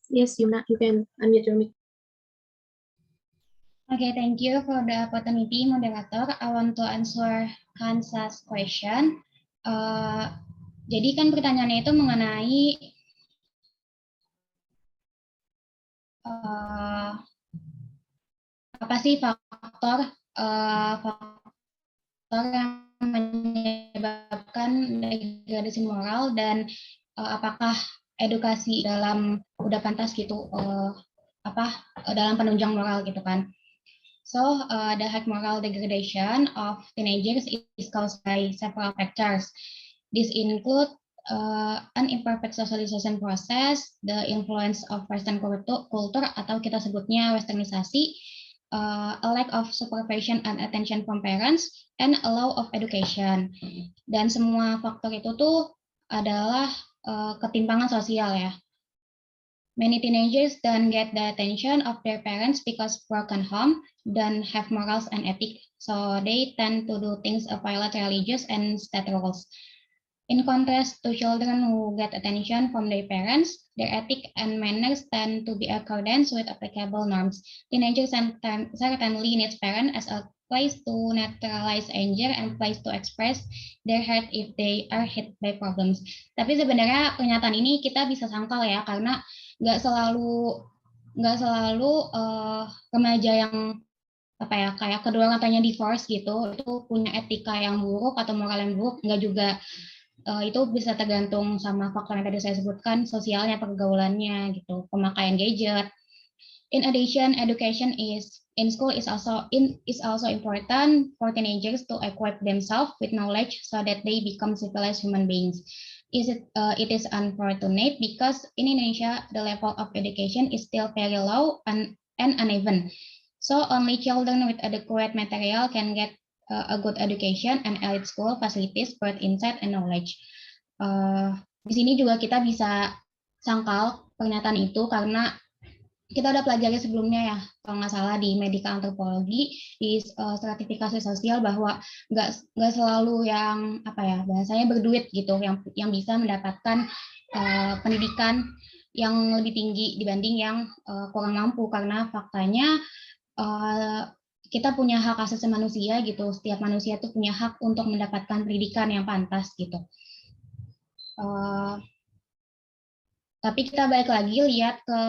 Yes, Yuna, you can unmute your mic. Okay, thank you for the opportunity, moderator. I want to answer Kansa's question. Jadi kan pertanyaannya itu mengenai apa sih faktor yang menyebabkan degradasi moral, dan apakah edukasi udah pantas gitu dalam penunjang moral gitu kan. So the high moral degradation of teenagers is caused by several factors. This include an imperfect socialization process, the influence of Western culture atau kita sebutnya westernisasi, a lack of supervision and attention from parents, and a lack of education. Dan semua faktor itu tuh adalah ketimpangan sosial ya. Many teenagers don't get the attention of their parents because broken home, don't have morals and ethics, so they tend to do things violate religious and state rules. In contrast to children who get attention from their parents, their ethic and manners tend to be accordance with applicable norms. Teenagers certainly need parents as a place to neutralize anger and place to express their hurt if they are hit by problems. Tapi sebenarnya pernyataan ini kita bisa sangkal ya, karena nggak selalu remaja yang apa ya kayak kedua orang tuanya divorce gitu itu punya etika yang buruk atau moral yang buruk, nggak juga. Itu bisa tergantung sama faktor yang tadi saya sebutkan, sosialnya, pergaulannya gitu, pemakaian gadget. In addition, education in school is also important for teenagers to equip themselves with knowledge so that they become civilized human beings. It is unfortunate because in Indonesia the level of education is still very low and uneven. So only children with adequate material can get a good education and elite school facilities both insight and knowledge. Di sini juga kita bisa sangkal pernyataan itu karena kita udah pelajari sebelumnya ya, kalau nggak salah di medical antropologi, di stratifikasi sosial bahwa nggak selalu yang apa ya bahasanya berduit gitu yang bisa mendapatkan pendidikan yang lebih tinggi dibanding yang kurang mampu, karena faktanya kita punya hak asasi manusia gitu, setiap manusia tuh punya hak untuk mendapatkan pendidikan yang pantas gitu. Tapi kita balik lagi lihat ke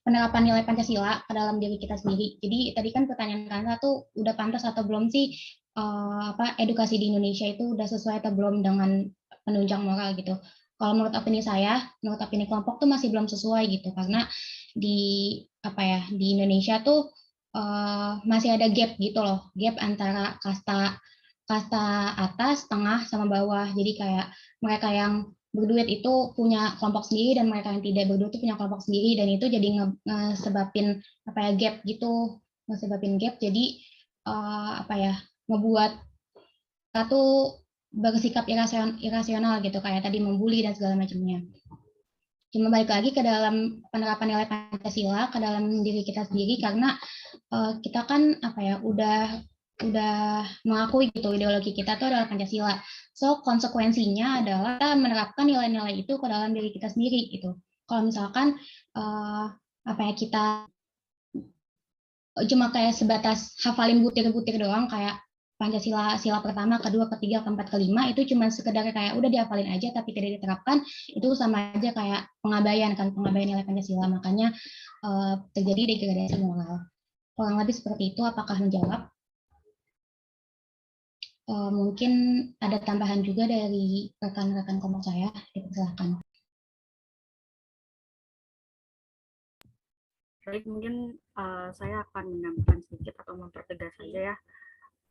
penerapan nilai Pancasila ke dalam diri kita sendiri. Jadi tadi kan pertanyaan Kansa tuh udah pantas atau belum sih edukasi di Indonesia itu udah sesuai atau belum dengan penunjang moral gitu. Kalau menurut opini saya, menurut opini kelompok tuh masih belum sesuai gitu, karena di Indonesia tuh masih ada gap gitu loh, gap antara kasta atas, tengah, sama bawah. Jadi kayak mereka yang berduit itu punya kelompok sendiri dan mereka yang tidak berduit itu punya kelompok sendiri, dan itu jadi ngesebabin gap gitu, gap. Jadi ngebuat kita tuh bersikap irasional gitu, kayak tadi membuli dan segala macamnya. Cuma balik lagi ke dalam penerapan nilai Pancasila ke dalam diri kita sendiri, karena kita kan udah mengakui gitu ideologi kita tuh adalah Pancasila. So konsekuensinya adalah kita menerapkan nilai-nilai itu ke dalam diri kita sendiri gitu. Kalau misalkan kita cuma kayak sebatas hafalin butir-butir doang, kayak Pancasila sila pertama, kedua, ketiga, keempat, kelima, itu cuma sekedar kayak udah dihafalin aja tapi tidak diterapkan, itu sama aja kayak pengabaian nilai Pancasila. Makanya terjadi degradasi moral. Kurang lebih seperti itu. Apakah menjawab? Mungkin ada tambahan juga dari rekan-rekan kelompok saya, dipersilakan. Baik, mungkin saya akan menambahkan sedikit atau mempertegas saja ya.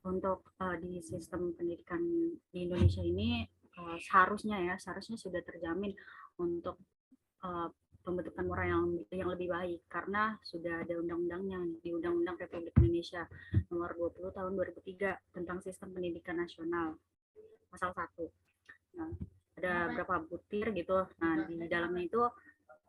Untuk di sistem pendidikan di Indonesia ini seharusnya sudah terjamin untuk pembentukan moral yang lebih baik, karena sudah ada undang-undangnya di Undang-Undang Republik Indonesia nomor 20 tahun 2003 tentang sistem pendidikan nasional pasal 1. Nah, ada berapa butir gitu. Nah, di dalamnya itu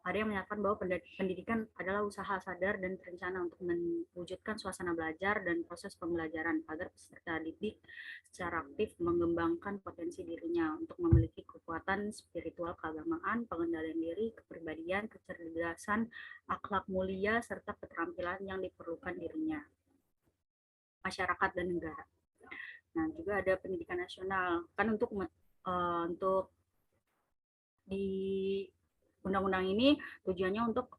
ada yang menyatakan bahwa pendidikan adalah usaha sadar dan terencana untuk mewujudkan suasana belajar dan proses pembelajaran agar peserta didik secara aktif mengembangkan potensi dirinya untuk memiliki kekuatan spiritual keagamaan, pengendalian diri, kepribadian, kecerdasan, akhlak mulia, serta keterampilan yang diperlukan dirinya, masyarakat dan negara. Nah, juga ada pendidikan nasional kan untuk di undang-undang ini tujuannya untuk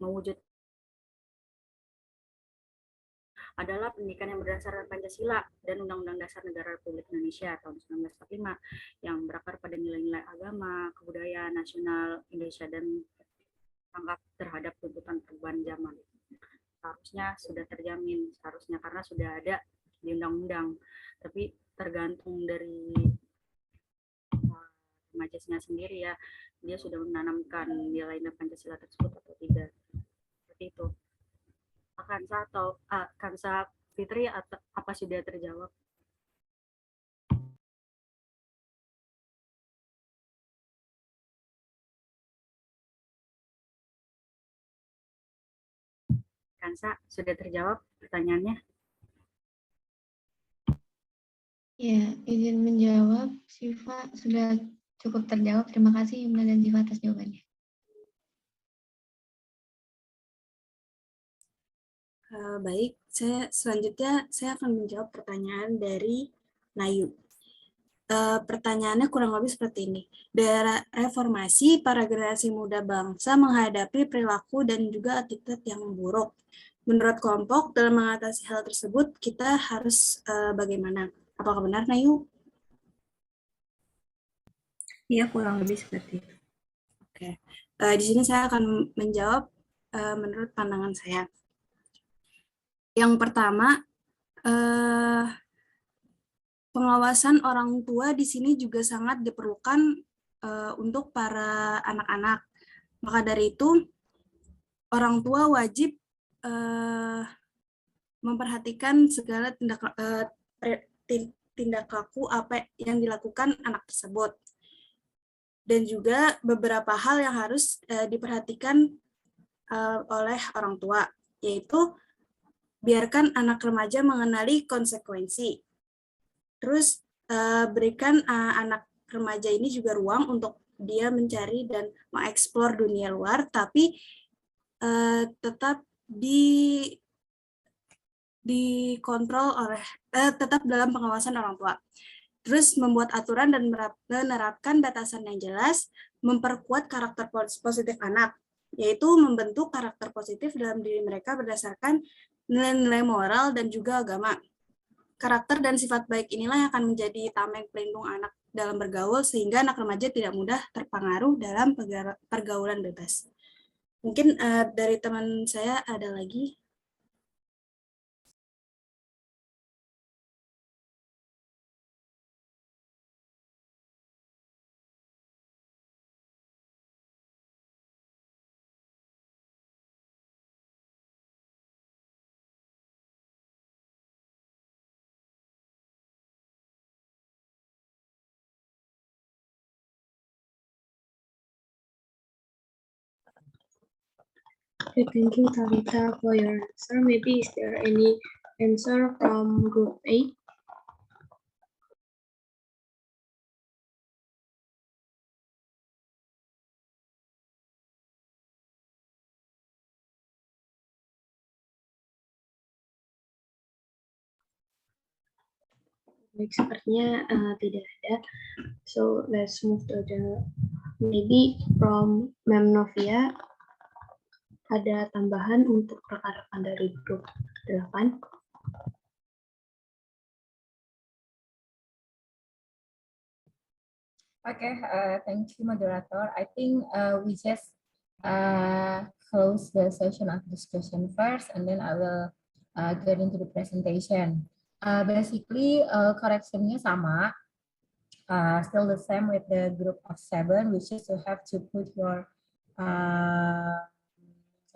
mewujud adalah pendidikan yang berdasarkan Pancasila dan Undang-Undang Dasar Negara Republik Indonesia tahun 1945 yang berakar pada nilai-nilai agama, kebudayaan nasional Indonesia dan tanggap terhadap tuntutan perubahan zaman. Seharusnya sudah terjamin, karena sudah ada di undang-undang, tapi tergantung dari majesnya sendiri ya, dia sudah menanamkan nilai-nilai Pancasila tersebut atau tidak. Seperti itu. Kansa Fitri, apa sudah terjawab? Kansa, sudah terjawab pertanyaannya? Ya, izin menjawab. Siva sudah cukup terjawab. Terima kasih Himna dan Siva atas jawabannya. Baik, selanjutnya saya akan menjawab pertanyaan dari Nayu. Pertanyaannya kurang lebih seperti ini. Daerah reformasi, para generasi muda bangsa menghadapi perilaku dan juga attitude yang buruk. Menurut kelompok, dalam mengatasi hal tersebut, kita harus bagaimana? Apakah benar, Nayu? Iya, kurang lebih seperti itu. Oke. Di sini saya akan menjawab menurut pandangan saya. Yang pertama, pengawasan orang tua di sini juga sangat diperlukan untuk para anak-anak. Maka dari itu, orang tua wajib memperhatikan segala tindak laku apa yang dilakukan anak tersebut. Dan juga beberapa hal yang harus diperhatikan oleh orang tua, yaitu biarkan anak remaja mengenali konsekuensi. Terus berikan anak remaja ini juga ruang untuk dia mencari dan mengeksplor dunia luar, tapi tetap dikontrol oleh tetap dalam pengawasan orang tua. Terus membuat aturan dan menerapkan batasan yang jelas, memperkuat karakter positif anak, yaitu membentuk karakter positif dalam diri mereka berdasarkan nilai-nilai moral dan juga agama. Karakter dan sifat baik inilah yang akan menjadi tameng pelindung anak dalam bergaul, sehingga anak remaja tidak mudah terpengaruh dalam pergaulan bebas. Mungkin dari teman saya ada lagi. Okay, thank you, Talita, for your answer. Maybe is there any answer from group A? Baik, sepertinya tidak ada. So let's move to the maybe from Mem Novia. Ada tambahan untuk rekan-rekan dari grup 8. Okay, thank you, moderator. I think we just close the session of discussion first, and then I will get into the presentation. Basically, correctionnya sama, still the same with the group of 7, which is you have to put your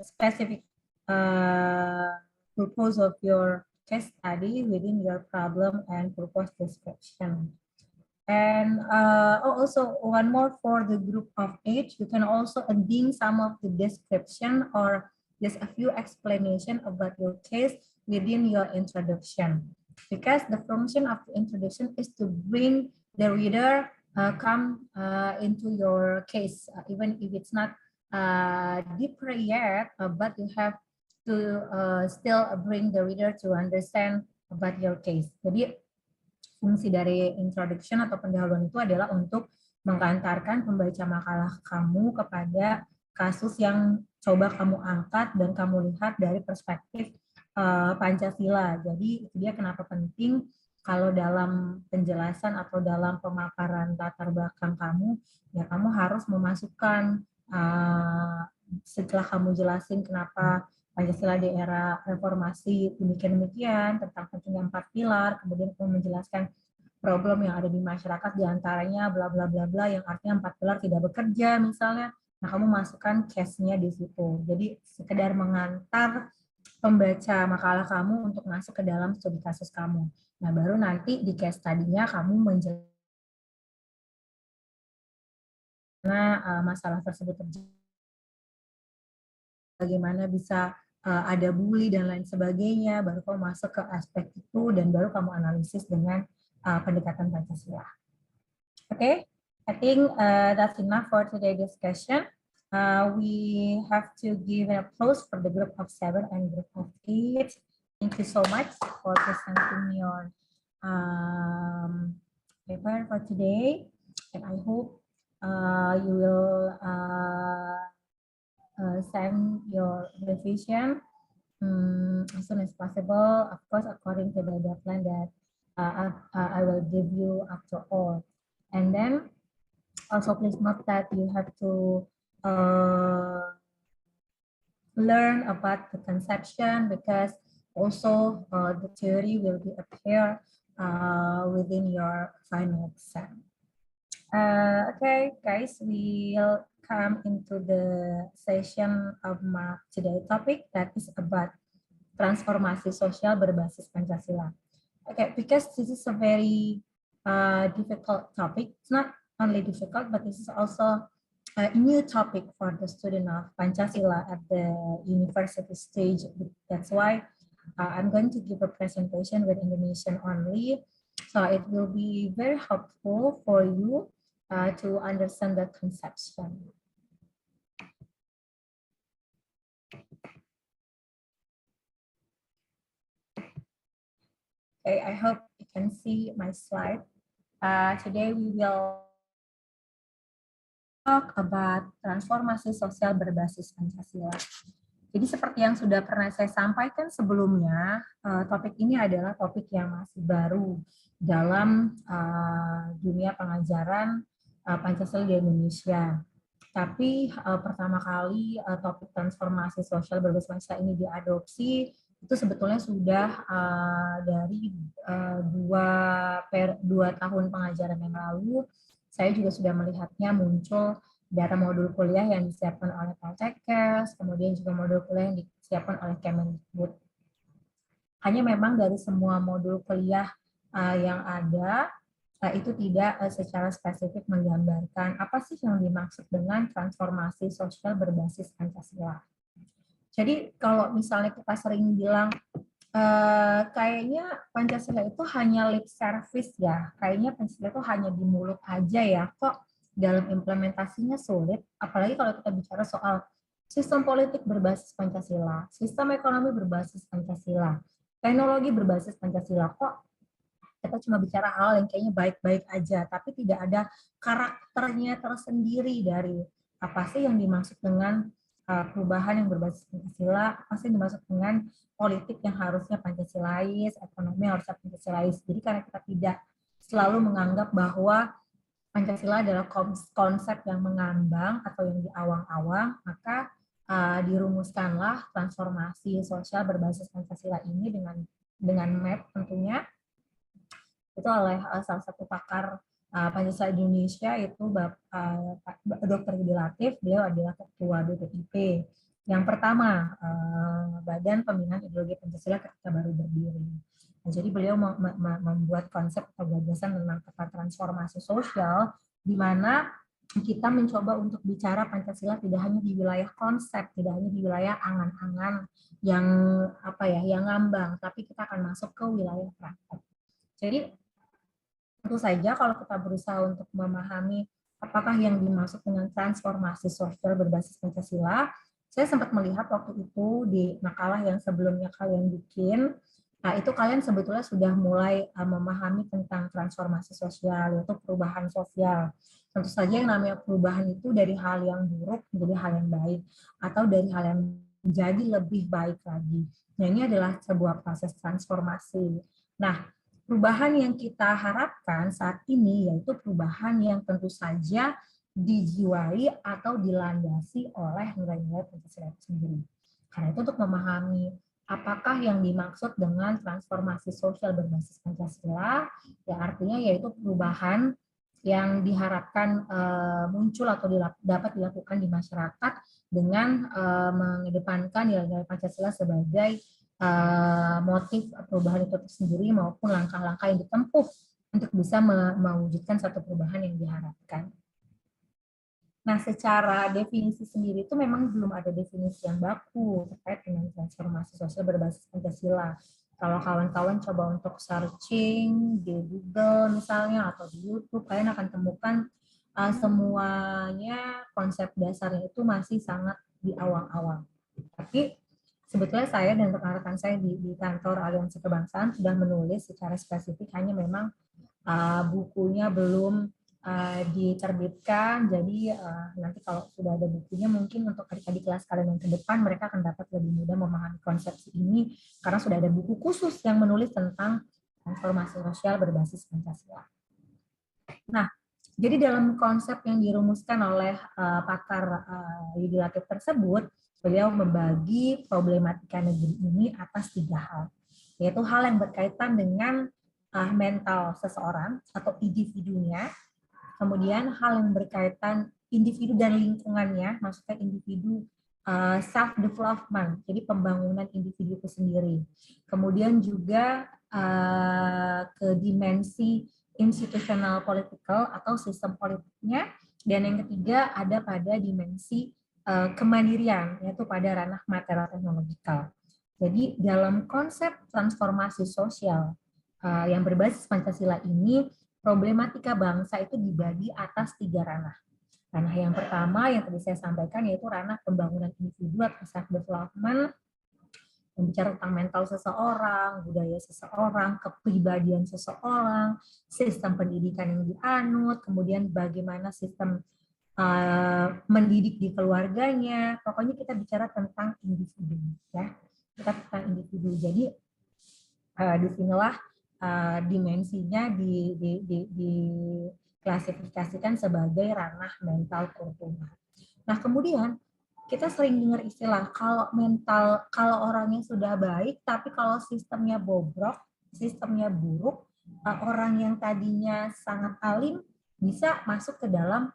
specific purpose of your case study within your problem and purpose description. And also one more for the group of 8, you can also add some of the description or just a few explanation about your case within your introduction. Because the function of the introduction is to bring the reader come into your case, even if it's not deeper yet, but you have to still bring the reader to understand about your case. Jadi fungsi dari introduction atau pendahuluan itu adalah untuk mengantarkan pembaca makalah kamu kepada kasus yang coba kamu angkat dan kamu lihat dari perspektif Pancasila. Jadi itu dia kenapa penting kalau dalam penjelasan atau dalam pemaparan latar belakang kamu, ya kamu harus memasukkan setelah kamu jelasin kenapa Pancasila di era reformasi demikian-demikian, tentang pentingnya 4 pilar, kemudian kamu menjelaskan problem yang ada di masyarakat, diantaranya bla bla bla bla, yang artinya 4 pilar tidak bekerja misalnya. Nah, kamu masukkan case-nya di situ. Jadi sekedar mengantar pembaca makalah kamu untuk masuk ke dalam studi kasus kamu. Nah, baru nanti di case tadinya kamu menjelaskan masalah tersebut terjadi, bagaimana bisa ada bully dan lain sebagainya, baru kamu masuk ke aspek itu dan baru kamu analisis dengan pendekatan Pancasila. Okay, I think that's enough for today's discussion. We have to give an applause for the group of 7 and group of 8. Thank you so much for presenting your paper for today, and I hope you will send your revision as soon as possible, of course, according to the deadline that I will give you after all. And then also please note that you have to learn about the conception, because also the theory will be appear within your final exam. Okay, guys, we'll come into the session of my today's topic, that is about transformasi sosial berbasis Pancasila. Okay, because this is a very difficult topic. It's not only difficult, but this is also a new topic for the student of Pancasila at the university stage. That's why I'm going to give a presentation with Indonesian only. So it will be very helpful for you to understand the conception. Okay, I hope you can see my slide. Today we will talk about transformasi sosial berbasis Pancasila. Jadi seperti yang sudah pernah saya sampaikan sebelumnya, topik ini adalah topik yang masih baru dalam dunia pengajaran Pancasila di Indonesia. Tapi pertama kali topik transformasi sosial berbasis Pancasila ini diadopsi itu sebetulnya sudah dari 2 tahun pengajaran yang lalu. Saya juga sudah melihatnya muncul data modul kuliah yang disiapkan oleh Poltekkes, kemudian juga modul kuliah yang disiapkan oleh Kemendikbud. Hanya memang dari semua modul kuliah yang ada, itu tidak secara spesifik menggambarkan apa sih yang dimaksud dengan transformasi sosial berbasis Pancasila. Jadi kalau misalnya kita sering bilang, kayaknya Pancasila itu hanya lip service ya, kayaknya Pancasila itu hanya di mulut aja ya, kok dalam implementasinya sulit, apalagi kalau kita bicara soal sistem politik berbasis Pancasila, sistem ekonomi berbasis Pancasila, teknologi berbasis Pancasila, kok kita cuma bicara hal yang kayaknya baik-baik aja, tapi tidak ada karakternya tersendiri dari apa sih yang dimaksud dengan perubahan yang berbasis Pancasila, apa sih yang dimaksud dengan politik yang harusnya Pancasilais, ekonomi yang harusnya Pancasilais. Jadi karena kita tidak selalu menganggap bahwa Pancasila adalah konsep yang mengambang atau yang diawang-awang, maka dirumuskanlah transformasi sosial berbasis Pancasila ini dengan map tentunya, itu oleh salah satu pakar Pancasila Indonesia, itu Dr. Yudi Latif. Beliau adalah ketua BPIP yang pertama, Badan Pembinaan Ideologi Pancasila ketika baru berdiri. Nah, jadi beliau membuat konsep atau gagasan tentang peta transformasi sosial, di mana kita mencoba untuk bicara Pancasila tidak hanya di wilayah konsep, tidak hanya di wilayah angan-angan yang yang ngambang, tapi kita akan masuk ke wilayah praktek. Jadi tentu saja kalau kita berusaha untuk memahami apakah yang dimaksud dengan transformasi sosial berbasis Pancasila, saya sempat melihat waktu itu di makalah yang sebelumnya kalian bikin, itu kalian sebetulnya sudah mulai memahami tentang transformasi sosial, yaitu perubahan sosial. Tentu saja yang namanya perubahan itu dari hal yang buruk menjadi hal yang baik, atau dari hal yang menjadi lebih baik lagi. Nah, ini adalah sebuah proses transformasi. Nah, perubahan yang kita harapkan saat ini yaitu perubahan yang tentu saja dijiwai atau dilandasi oleh nilai-nilai Pancasila itu sendiri. Karena itu untuk memahami apakah yang dimaksud dengan transformasi sosial berbasis Pancasila, ya artinya yaitu perubahan yang diharapkan muncul atau dapat dilakukan di masyarakat dengan mengedepankan nilai-nilai Pancasila sebagai motif perubahan itu sendiri maupun langkah-langkah yang ditempuh untuk bisa mewujudkan satu perubahan yang diharapkan. Nah, secara definisi sendiri itu memang belum ada definisi yang baku terkait dengan transformasi sosial berbasis Pancasila. Kalau kawan-kawan coba untuk searching di Google misalnya atau di YouTube, kalian akan temukan semuanya konsep dasarnya itu masih sangat di awal-awal. Tapi sebetulnya saya dan rekan-rekan saya di kantor Aliansi Kebangsaan sudah menulis secara spesifik, hanya memang bukunya belum diterbitkan. Jadi nanti kalau sudah ada bukunya, mungkin untuk adik-adik kelas kalian yang ke depan, mereka akan dapat lebih mudah memahami konsepsi ini karena sudah ada buku khusus yang menulis tentang transformasi sosial berbasis Pancasila. Nah, jadi dalam konsep yang dirumuskan oleh pakar Yudi Latif tersebut, beliau membagi problematika negeri ini atas 3 hal, yaitu hal yang berkaitan dengan mental seseorang atau individunya, kemudian hal yang berkaitan individu dan lingkungannya, maksudnya individu self-development, jadi pembangunan individu itu sendiri. Kemudian juga ke dimensi institutional political atau sistem politiknya, dan yang ketiga ada pada dimensi kemandirian, yaitu pada ranah material teknologikal. Jadi dalam konsep transformasi sosial yang berbasis Pancasila ini, problematika bangsa itu dibagi atas 3 ranah. Ranah yang pertama yang tadi saya sampaikan yaitu ranah pembangunan individu atau self-development, yang bicara tentang mental seseorang, budaya seseorang, kepribadian seseorang, sistem pendidikan yang dianut, kemudian bagaimana sistem mendidik di keluarganya. Pokoknya kita bicara tentang individu, ya. Kita tentang individu. Jadi disinilah dimensinya diklasifikasikan sebagai ranah mental kultural. Nah, kemudian kita sering dengar istilah kalau orangnya sudah baik, tapi kalau sistemnya bobrok, sistemnya buruk, orang yang tadinya sangat alim bisa masuk ke dalam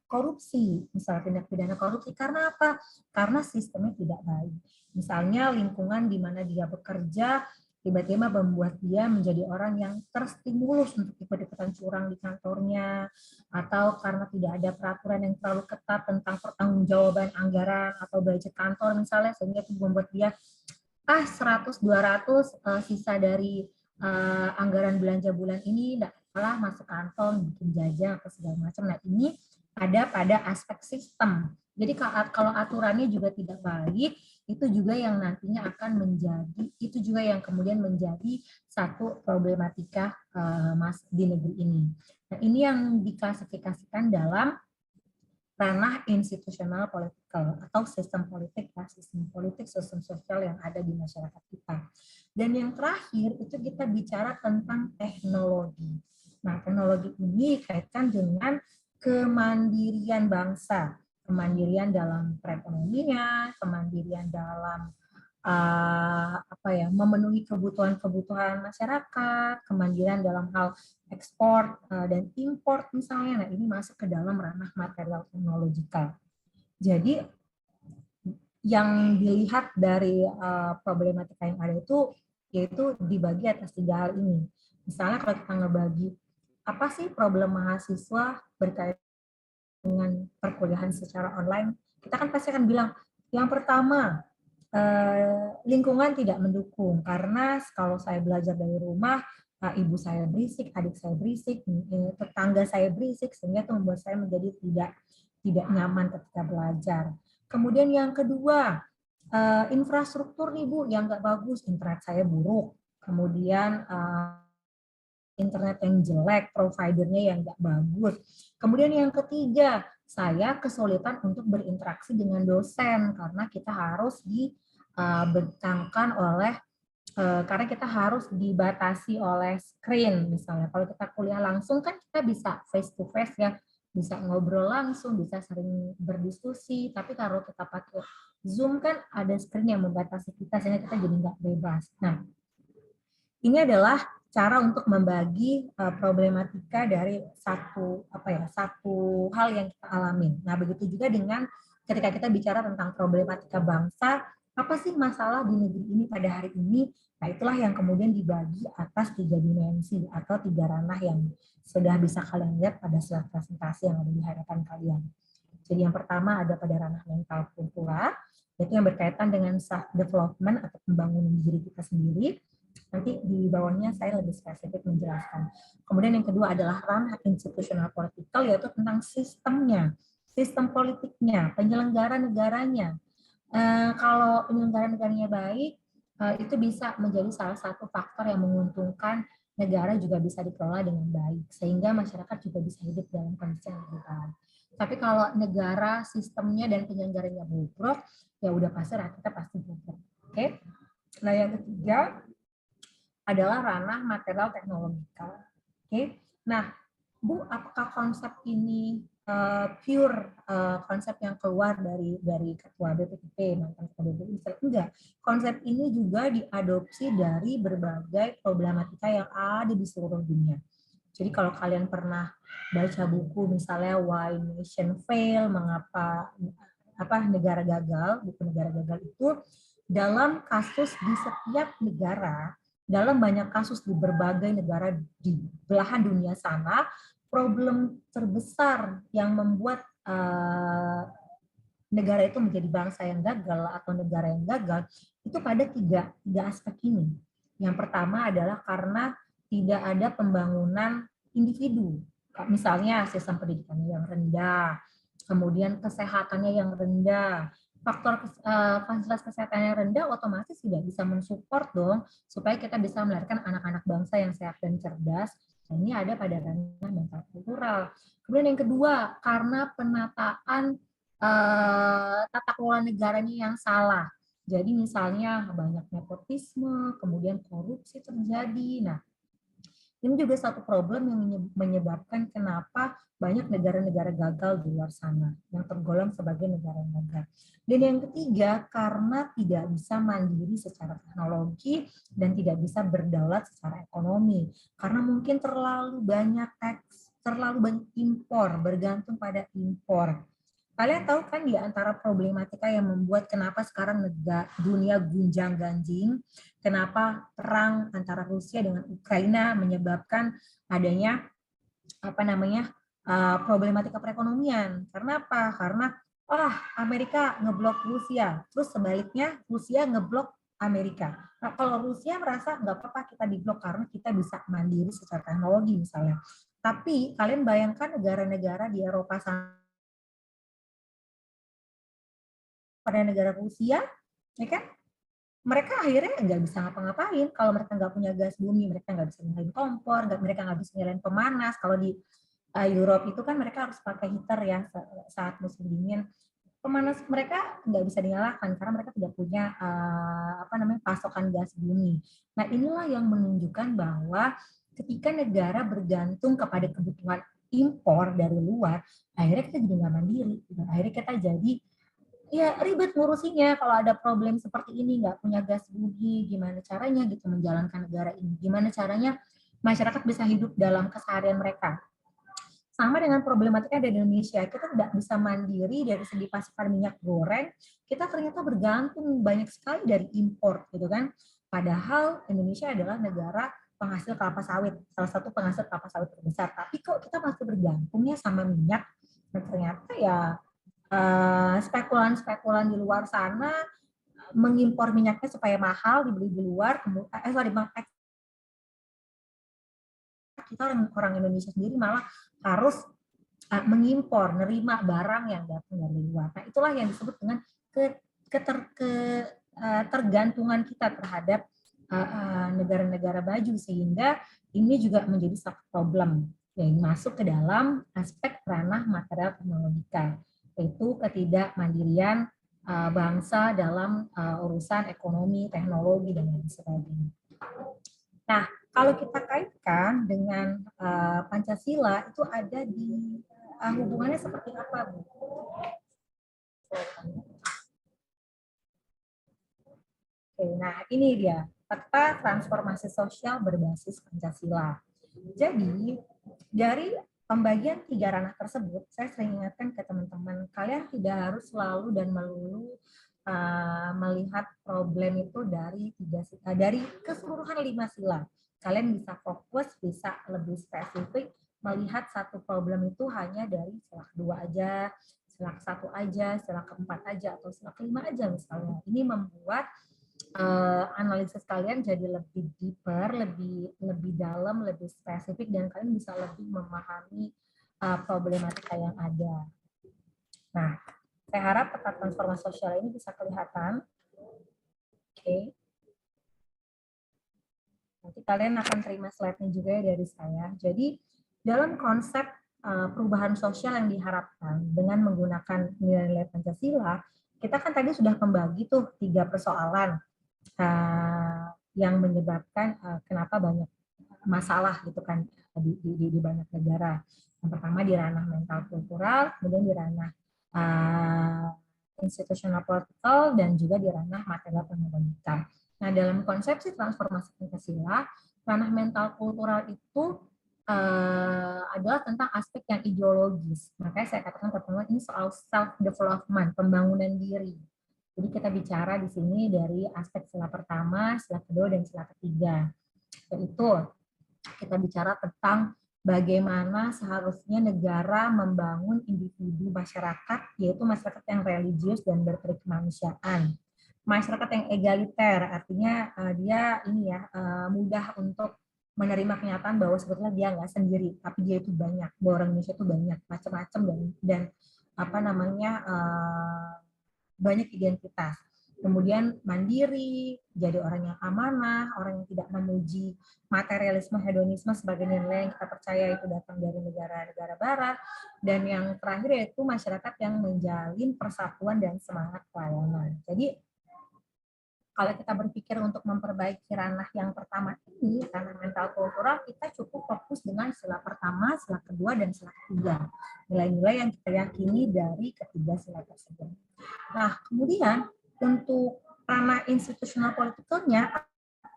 korupsi, misalnya tindak pidana korupsi. Karena apa? Karena sistemnya tidak baik. Misalnya lingkungan di mana dia bekerja tiba-tiba membuat dia menjadi orang yang terstimulus untuk ikut-ikutan curang di kantornya, atau karena tidak ada peraturan yang terlalu ketat tentang pertanggungjawaban anggaran atau budget kantor misalnya, sehingga itu membuat dia 100-200 sisa dari anggaran belanja bulan ini tidak salah masuk kantong, bikin jajan atau segala macam. Nah, ini ada pada aspek sistem. Jadi kalau aturannya juga tidak baik, itu juga yang nantinya akan menjadi, itu juga yang kemudian menjadi satu problematika di negeri ini. Nah, ini yang diklasifikasikan dalam ranah institusional politikal atau sistem politik, sistem politik, sistem sosial yang ada di masyarakat kita. Dan yang terakhir itu kita bicara tentang teknologi. Nah, teknologi ini kaitkan dengan kemandirian bangsa, kemandirian dalam perekonomian, kemandirian dalam memenuhi kebutuhan masyarakat, kemandirian dalam hal ekspor dan import misalnya. Nah, ini masuk ke dalam ranah material teknologikal. Jadi yang dilihat dari problematika yang ada itu yaitu dibagi atas 3 hal ini. Misalnya kalau kita ngebagi apa sih problem mahasiswa berkaitan dengan perkuliahan secara online, kita kan pasti akan bilang yang pertama lingkungan tidak mendukung, karena kalau saya belajar dari rumah, ibu saya berisik, adik saya berisik, tetangga saya berisik, sehingga itu membuat saya menjadi tidak nyaman ketika belajar. Kemudian yang kedua, infrastruktur nih Bu yang nggak bagus, internet saya buruk, kemudian internet yang jelek, providernya yang nggak bagus. Kemudian yang ketiga, saya kesulitan untuk berinteraksi dengan dosen karena kita harus dibentangkan oleh karena kita harus dibatasi oleh screen misalnya. Kalau kita kuliah langsung kan kita bisa face to face ya, bisa ngobrol langsung, bisa sering berdiskusi. Tapi kalau kita pakai Zoom kan ada screen yang membatasi kita sehingga kita jadi nggak bebas. Nah, ini adalah cara untuk membagi problematika dari satu hal yang kita alami. Nah, begitu juga dengan ketika kita bicara tentang problematika bangsa, apa sih masalah di negeri ini pada hari ini? Nah, itulah yang kemudian dibagi atas 3 dimensi atau 3 ranah yang sudah bisa kalian lihat pada slide presentasi yang ada di hadapan kalian. Jadi yang pertama ada pada ranah mental kultural, yaitu yang berkaitan dengan self development atau pembangunan diri kita sendiri. Nanti di bawahnya saya lebih spesifik menjelaskan. Kemudian yang kedua adalah ranah institusional politikal, yaitu tentang sistemnya, sistem politiknya, penyelenggara negaranya. Kalau penyelenggara negaranya baik, itu bisa menjadi salah satu faktor yang menguntungkan negara juga bisa dikelola dengan baik, sehingga masyarakat juga bisa hidup dalam kondisi yang lebih baik. Tapi kalau negara, sistemnya, dan penyelenggaranya bobrok, ya udah pasti rakyatnya pasti bobrok. Oke? Nah, yang ketiga adalah ranah material teknologikal. Oke? Nah, Bu, apakah konsep ini pure konsep yang keluar dari ketua BPIP, mantan ketua BPIP? Enggak. Konsep ini juga diadopsi dari berbagai problematika yang ada di seluruh dunia. Jadi kalau kalian pernah baca buku misalnya Why Nation Fail, mengapa negara gagal, buku negara gagal itu dalam kasus di setiap negara, dalam banyak kasus di berbagai negara di belahan dunia sana, problem terbesar yang membuat negara itu menjadi bangsa yang gagal atau negara yang gagal itu pada tiga aspek ini. Yang pertama adalah karena tidak ada pembangunan individu, misalnya sistem pendidikannya yang rendah, kemudian kesehatannya yang rendah. Faktor fasilitas kesehatan yang rendah otomatis tidak bisa mensupport dong supaya kita bisa melahirkan anak-anak bangsa yang sehat dan cerdas. Nah, ini ada pada ranah mental kultural. Kemudian yang kedua, karena penataan tata kelola negaranya yang salah. Jadi misalnya banyak nepotisme, kemudian korupsi terjadi. Nah, ini juga satu problem yang menyebabkan kenapa banyak negara-negara gagal di luar sana, yang tergolong sebagai negara yang gagal. Dan yang ketiga, karena tidak bisa mandiri secara teknologi dan tidak bisa berdaulat secara ekonomi. Karena mungkin terlalu banyak impor, bergantung pada impor. Kalian tahu kan di antara problematika yang membuat kenapa sekarang dunia gunjang-ganjing, kenapa perang antara Rusia dengan Ukraina menyebabkan adanya problematika perekonomian. Karena apa? Karena Amerika ngeblok Rusia, terus sebaliknya Rusia ngeblok Amerika. Nah, kalau Rusia merasa nggak apa-apa kita diblok karena kita bisa mandiri secara teknologi misalnya. Tapi kalian bayangkan negara-negara di Eropa sana, pada negara Rusia, ya kan? Mereka akhirnya nggak bisa ngapa-ngapain. Kalau mereka nggak punya gas bumi, mereka nggak bisa nyalain kompor, mereka nggak bisa nyalain pemanas. Kalau di Europe itu kan mereka harus pakai heater ya saat musim dingin. Pemanas mereka nggak bisa dinyalakan karena mereka tidak punya pasokan gas bumi. Nah, inilah yang menunjukkan bahwa ketika negara bergantung kepada kebutuhan impor dari luar, akhirnya kita jadi nggak mandiri. Akhirnya kita jadi ribet ngurusinya. Kalau ada problem seperti ini, nggak punya gas bumi, gimana caranya gitu menjalankan negara ini? Gimana caranya masyarakat bisa hidup dalam keseharian mereka? Sama dengan problematika di Indonesia, kita tidak bisa mandiri dari segi pasokan minyak goreng, kita ternyata bergantung banyak sekali dari impor, gitu kan? Padahal Indonesia adalah negara penghasil kelapa sawit, salah satu penghasil kelapa sawit terbesar. Tapi kok kita masih bergantungnya sama minyak? Dan ternyata ya spekulan-spekulan di luar sana mengimpor minyaknya supaya mahal dibeli di luar, kita orang Indonesia sendiri malah harus mengimpor, nerima barang yang datang dari luar. Nah, itulah yang disebut dengan ketergantungan kita terhadap negara-negara maju, sehingga ini juga menjadi satu problem yang masuk ke dalam aspek ranah material teknologikal, yaitu ketidakmandirian bangsa dalam urusan ekonomi, teknologi, dan lain sebagainya. Nah, kalau kita kaitkan dengan Pancasila, itu ada di hubungannya seperti apa, Bu? Oke, nah ini dia peta transformasi sosial berbasis Pancasila. Jadi, dari pembagian 3 ranah tersebut, saya sering ingatkan ke teman-teman, kalian tidak harus selalu dan melulu melihat problem itu dari keseluruhan 5 sila. Kalian bisa fokus, bisa lebih spesifik melihat satu problem itu hanya dari sila 2 aja, sila ke-1 aja, sila ke-4 aja, atau sila ke-5 aja misalnya. Ini membuat analisis kalian jadi lebih deeper, lebih dalam, lebih spesifik, dan kalian bisa lebih memahami problematika yang ada. Nah, saya harap peta transformasi sosial ini bisa kelihatan. Oke. Nanti kalian akan terima slide-nya juga ya dari saya. Jadi, dalam konsep perubahan sosial yang diharapkan dengan menggunakan nilai-nilai Pancasila, kita kan tadi sudah membagi tuh 3 persoalan yang menyebabkan kenapa banyak masalah gitu kan di banyak negara. Yang pertama di ranah mental kultural, kemudian di ranah institutional political, dan juga di ranah material pendidikan. Nah, dalam konsepsi transformasi Pancasila, ranah mental kultural itu adalah tentang aspek yang ideologis. Makanya saya katakan pertama ini soal self-development, pembangunan diri. Jadi kita bicara di sini dari aspek sila pertama, sila kedua, dan sila ketiga. Yaitu kita bicara tentang bagaimana seharusnya negara membangun individu masyarakat, yaitu masyarakat yang religius dan berperikemanusiaan. Masyarakat yang egaliter, artinya dia ini ya mudah untuk menerima kenyataan bahwa sebetulnya dia nggak sendiri, tapi dia itu banyak, bahwa orang Indonesia itu banyak, macam-macam dan apa namanya banyak identitas. Kemudian mandiri, jadi orang yang amanah, orang yang tidak memuji materialisme, hedonisme sebagai nilai yang kita percaya itu datang dari negara-negara barat. Dan yang terakhir yaitu masyarakat yang menjalin persatuan dan semangat pelayanan. Jadi kalau kita berpikir untuk memperbaiki ranah yang pertama ini, ranah mental kultural, kita cukup fokus dengan sila pertama, sila kedua, dan sila ketiga. Nilai-nilai yang kita yakini dari ketiga sila tersebut. Nah, kemudian untuk ranah institusional politikalnya,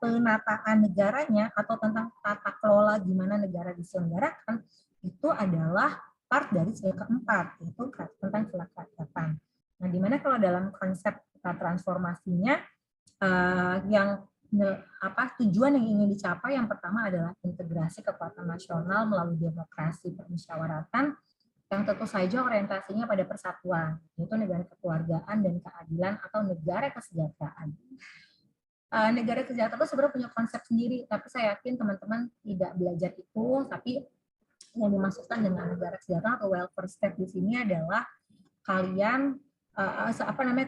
penataan negaranya, atau tentang tata kelola gimana negara diselenggarakan, itu adalah part dari sila keempat, yaitu tentang sila kerakyatan. Nah, dimana kalau dalam konsep transformasinya, yang tujuan yang ingin dicapai yang pertama adalah integrasi kekuatan nasional melalui demokrasi permusyawaratan yang tentu saja orientasinya pada persatuan, yaitu negara kekeluargaan dan keadilan atau negara kesejahteraan. Negara kesejahteraan itu sebenarnya punya konsep sendiri, tapi saya yakin teman-teman tidak belajar itu, tapi yang dimaksudkan dengan negara kesejahteraan atau welfare state di sini adalah kalian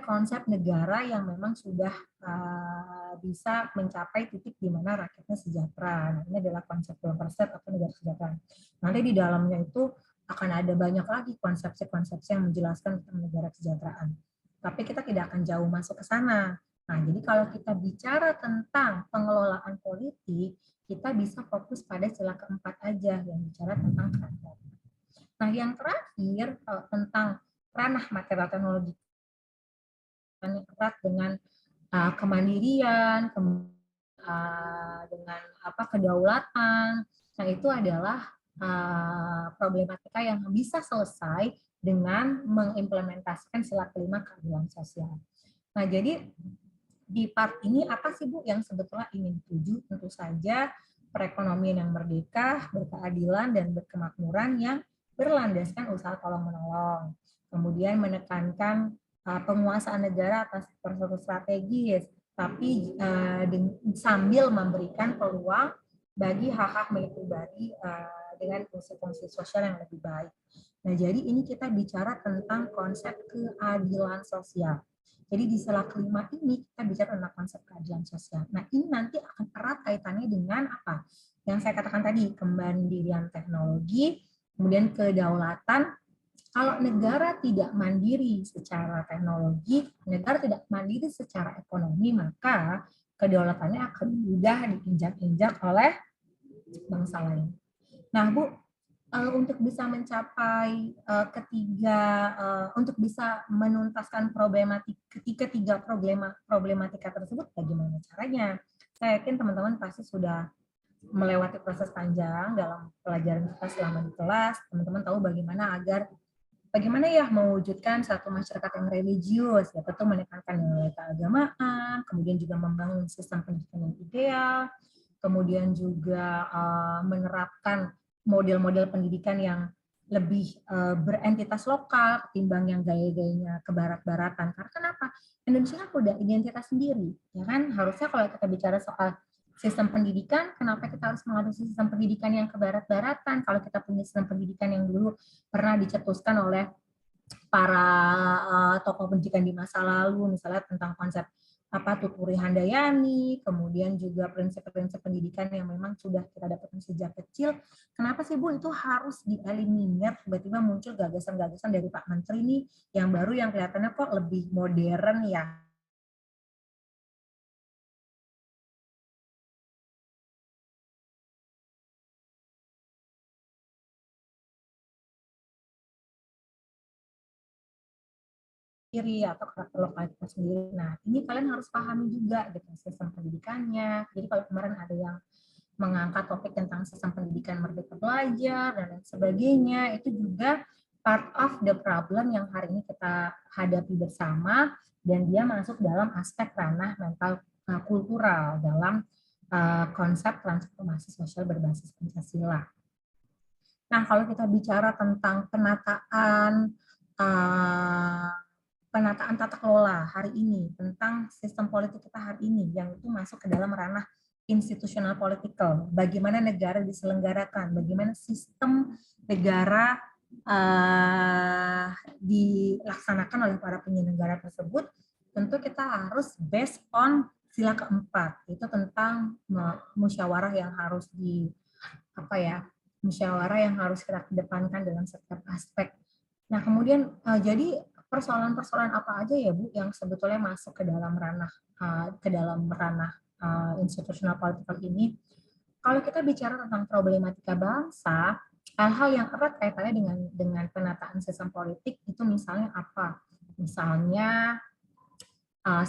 konsep negara yang memang sudah bisa mencapai titik di mana rakyatnya sejahtera. Nah, ini adalah konsep welfare state atau negara kesejahteraan. Nanti di dalamnya itu akan ada banyak lagi konsepsi-konsepsi yang menjelaskan tentang negara kesejahteraan. Tapi kita tidak akan jauh masuk ke sana. Nah, jadi kalau kita bicara tentang pengelolaan politik, kita bisa fokus pada sila keempat aja yang bicara tentang kerakyatan. Nah, yang terakhir tentang ranah material teknologi erat dengan kemandirian, dengan kedaulatan. Nah, itu adalah problematika yang bisa selesai dengan mengimplementasikan sila kelima keadilan sosial. Nah, jadi di part ini apa sih Bu yang sebetulnya ingin dituju? Tentu saja perekonomian yang merdeka, berkeadilan, dan berkemakmuran yang berlandaskan usaha tolong-menolong. Kemudian menekankan penguasaan negara atas sektor strategis, tapi sambil memberikan peluang bagi hak-hak milik pribadi dengan fungsi-fungsi sosial yang lebih baik. Nah, jadi ini kita bicara tentang konsep keadilan sosial. Jadi di sila kelima ini kita bicara tentang konsep keadilan sosial. Nah, ini nanti akan erat kaitannya dengan apa? Yang saya katakan tadi, kemandirian teknologi, kemudian kedaulatan. Kalau negara tidak mandiri secara teknologi, negara tidak mandiri secara ekonomi, maka kedaulatannya akan mudah diinjak-injak oleh bangsa lain. Nah, Bu, untuk bisa mencapai untuk bisa menuntaskan ketiga problematika tersebut, bagaimana caranya? Saya yakin teman-teman pasti sudah melewati proses panjang dalam pelajaran kita selama di kelas. Teman-teman tahu bagaimana ya mewujudkan satu masyarakat yang religius, ya tentu menekankan nilai keagamaan, kemudian juga membangun sistem pendidikan yang ideal, kemudian juga menerapkan model-model pendidikan yang lebih berentitas lokal ketimbang yang gaya-gayanya kebarat-baratan. Karena kenapa? Indonesia kan udah identitas sendiri, ya kan? Harusnya kalau kita bicara soal sistem pendidikan, kenapa kita harus mengadopsi sistem pendidikan yang kebarat-baratan? Kalau kita punya sistem pendidikan yang dulu pernah dicetuskan oleh para tokoh pendidikan di masa lalu, misalnya tentang konsep Tuturi Handayani, kemudian juga prinsip-prinsip pendidikan yang memang sudah kita dapatkan sejak kecil. Kenapa sih Bu itu harus dieliminir? Tiba-tiba muncul gagasan-gagasan dari Pak Menteri nih yang baru yang kelihatannya kok lebih modern ya. Sendiri atau karakter lokal kita sendiri. Nah, ini kalian harus pahami juga dengan sistem pendidikannya. Jadi kalau kemarin ada yang mengangkat topik tentang sistem pendidikan merdeka belajar dan lain sebagainya, itu juga part of the problem yang hari ini kita hadapi bersama, dan dia masuk dalam aspek ranah mental kultural dalam konsep transformasi sosial berbasis Pancasila. Nah, kalau kita bicara tentang penataan tata kelola hari ini, tentang sistem politik kita hari ini, yang itu masuk ke dalam ranah institusional politikal, bagaimana negara diselenggarakan, bagaimana sistem negara dilaksanakan oleh para penyelenggara tersebut, tentu kita harus based on sila keempat, itu tentang musyawarah yang harus musyawarah yang harus kita kedepankan dalam setiap aspek. Nah, kemudian jadi persoalan-persoalan apa aja ya Bu yang sebetulnya masuk ke dalam ranah institusional politikal ini? Kalau kita bicara tentang problematika bangsa, hal-hal yang erat kaitannya dengan penataan sistem politik itu misalnya apa? Misalnya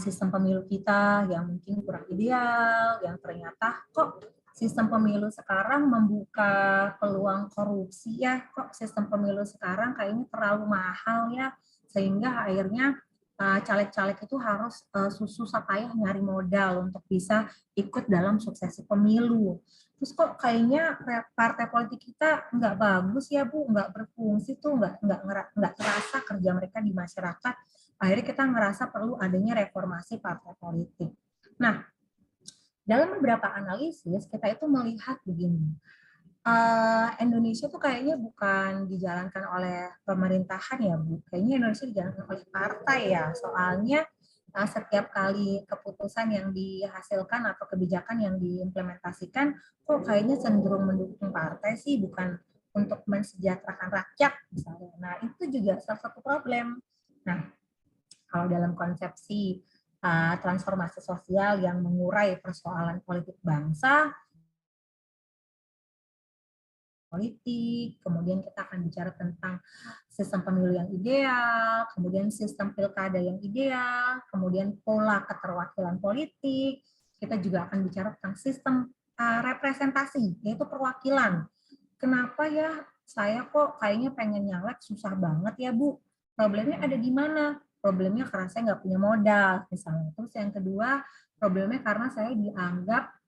sistem pemilu kita yang mungkin kurang ideal, yang ternyata kok sistem pemilu sekarang membuka peluang korupsi ya, kok sistem pemilu sekarang kayaknya terlalu mahal ya, sehingga akhirnya caleg-caleg itu harus susah payah nyari modal untuk bisa ikut dalam suksesi pemilu. Terus kok kayaknya partai politik kita nggak bagus ya Bu, nggak berfungsi tuh, nggak terasa kerja mereka di masyarakat. Akhirnya kita ngerasa perlu adanya reformasi partai politik. Nah, dalam beberapa analisis kita itu melihat begini, Indonesia tuh kayaknya bukan dijalankan oleh pemerintahan ya Bu, kayaknya Indonesia dijalankan oleh partai ya, soalnya setiap kali keputusan yang dihasilkan atau kebijakan yang diimplementasikan kok kayaknya cenderung mendukung partai sih, bukan untuk mensejahterakan rakyat misalnya. Nah, itu juga salah satu problem. Nah, kalau dalam konsepsi transformasi sosial yang mengurai persoalan politik bangsa, politik, kemudian kita akan bicara tentang sistem pemilu yang ideal, kemudian sistem pilkada yang ideal, kemudian pola keterwakilan politik, kita juga akan bicara tentang sistem representasi, yaitu perwakilan. Kenapa ya saya kok kayaknya pengen nyalek susah banget ya Bu? Problemnya ada di mana? Problemnya karena saya nggak punya modal misalnya. Terus yang kedua, problemnya karena saya dianggap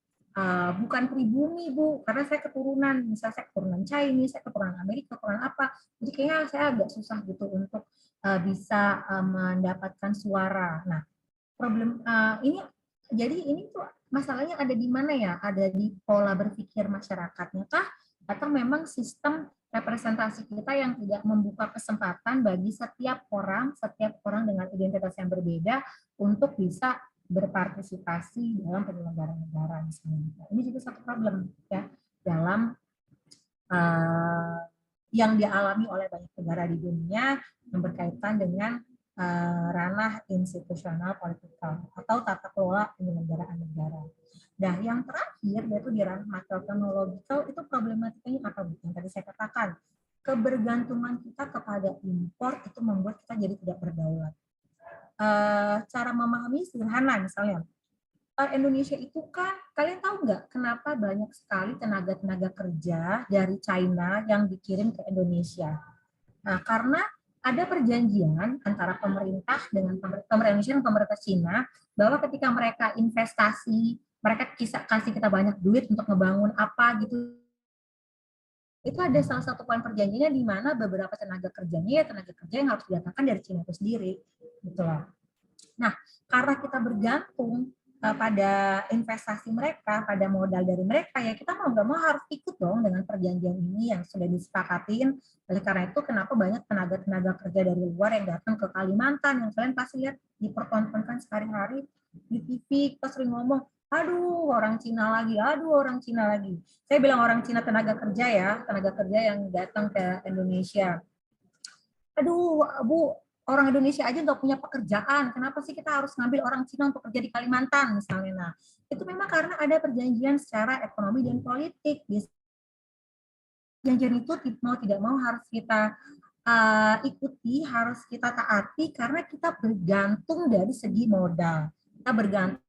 bukan pribumi Bu, karena saya keturunan, misalnya saya keturunan Chinese, saya keturunan Amerika, keturunan apa. Jadi kayaknya saya agak susah gitu untuk bisa mendapatkan suara. Nah, problem ini tuh masalahnya ada di mana ya? Ada di pola berpikir masyarakatnya kah? Atau memang sistem representasi kita yang tidak membuka kesempatan bagi setiap orang dengan identitas yang berbeda untuk bisa berpartisipasi dalam penyelenggaraan negara misalnya. Ini juga satu problem ya dalam yang dialami oleh banyak negara di dunia yang berkaitan dengan ranah institusional politikal atau tata kelola penyelenggaraan negara. Nah, yang terakhir yaitu di ranah makroteknologikal, itu problematikanya apa? Yang tadi saya katakan, kebergantungan kita kepada impor itu membuat kita jadi tidak berdaulat. Cara memahami sederhana misalnya, Indonesia itu kan, kalian tahu nggak kenapa banyak sekali tenaga kerja dari China yang dikirim ke Indonesia? Nah, karena ada perjanjian antara pemerintah dengan pemerintah Indonesia dan pemerintah Cina bahwa ketika mereka investasi, mereka kasih kita banyak duit untuk ngebangun apa gitu itu ada salah satu poin perjanjiannya di mana beberapa tenaga kerjanya tenaga kerja yang harus didatangkan dari Cina itu sendiri, gitu loh. Nah, karena kita bergantung pada investasi mereka, pada modal dari mereka, ya kita mau nggak mau harus ikut dong dengan perjanjian ini yang sudah disepakatin. Oleh karena itu, kenapa banyak tenaga kerja dari luar yang datang ke Kalimantan, yang kalian pasti lihat dipertontonkan sehari-hari di TV, kita sering ngomong, aduh orang Cina lagi, aduh orang Cina lagi. Saya bilang orang Cina tenaga kerja ya, tenaga kerja yang datang ke Indonesia. Aduh, Bu, orang Indonesia aja nggak punya pekerjaan, kenapa sih kita harus ngambil orang Cina untuk kerja di Kalimantan misalnya? Nah, itu memang karena ada perjanjian secara ekonomi dan politik. Perjanjian itu mau tidak mau harus kita ikuti, harus kita taati karena kita bergantung dari segi modal. Kita bergantung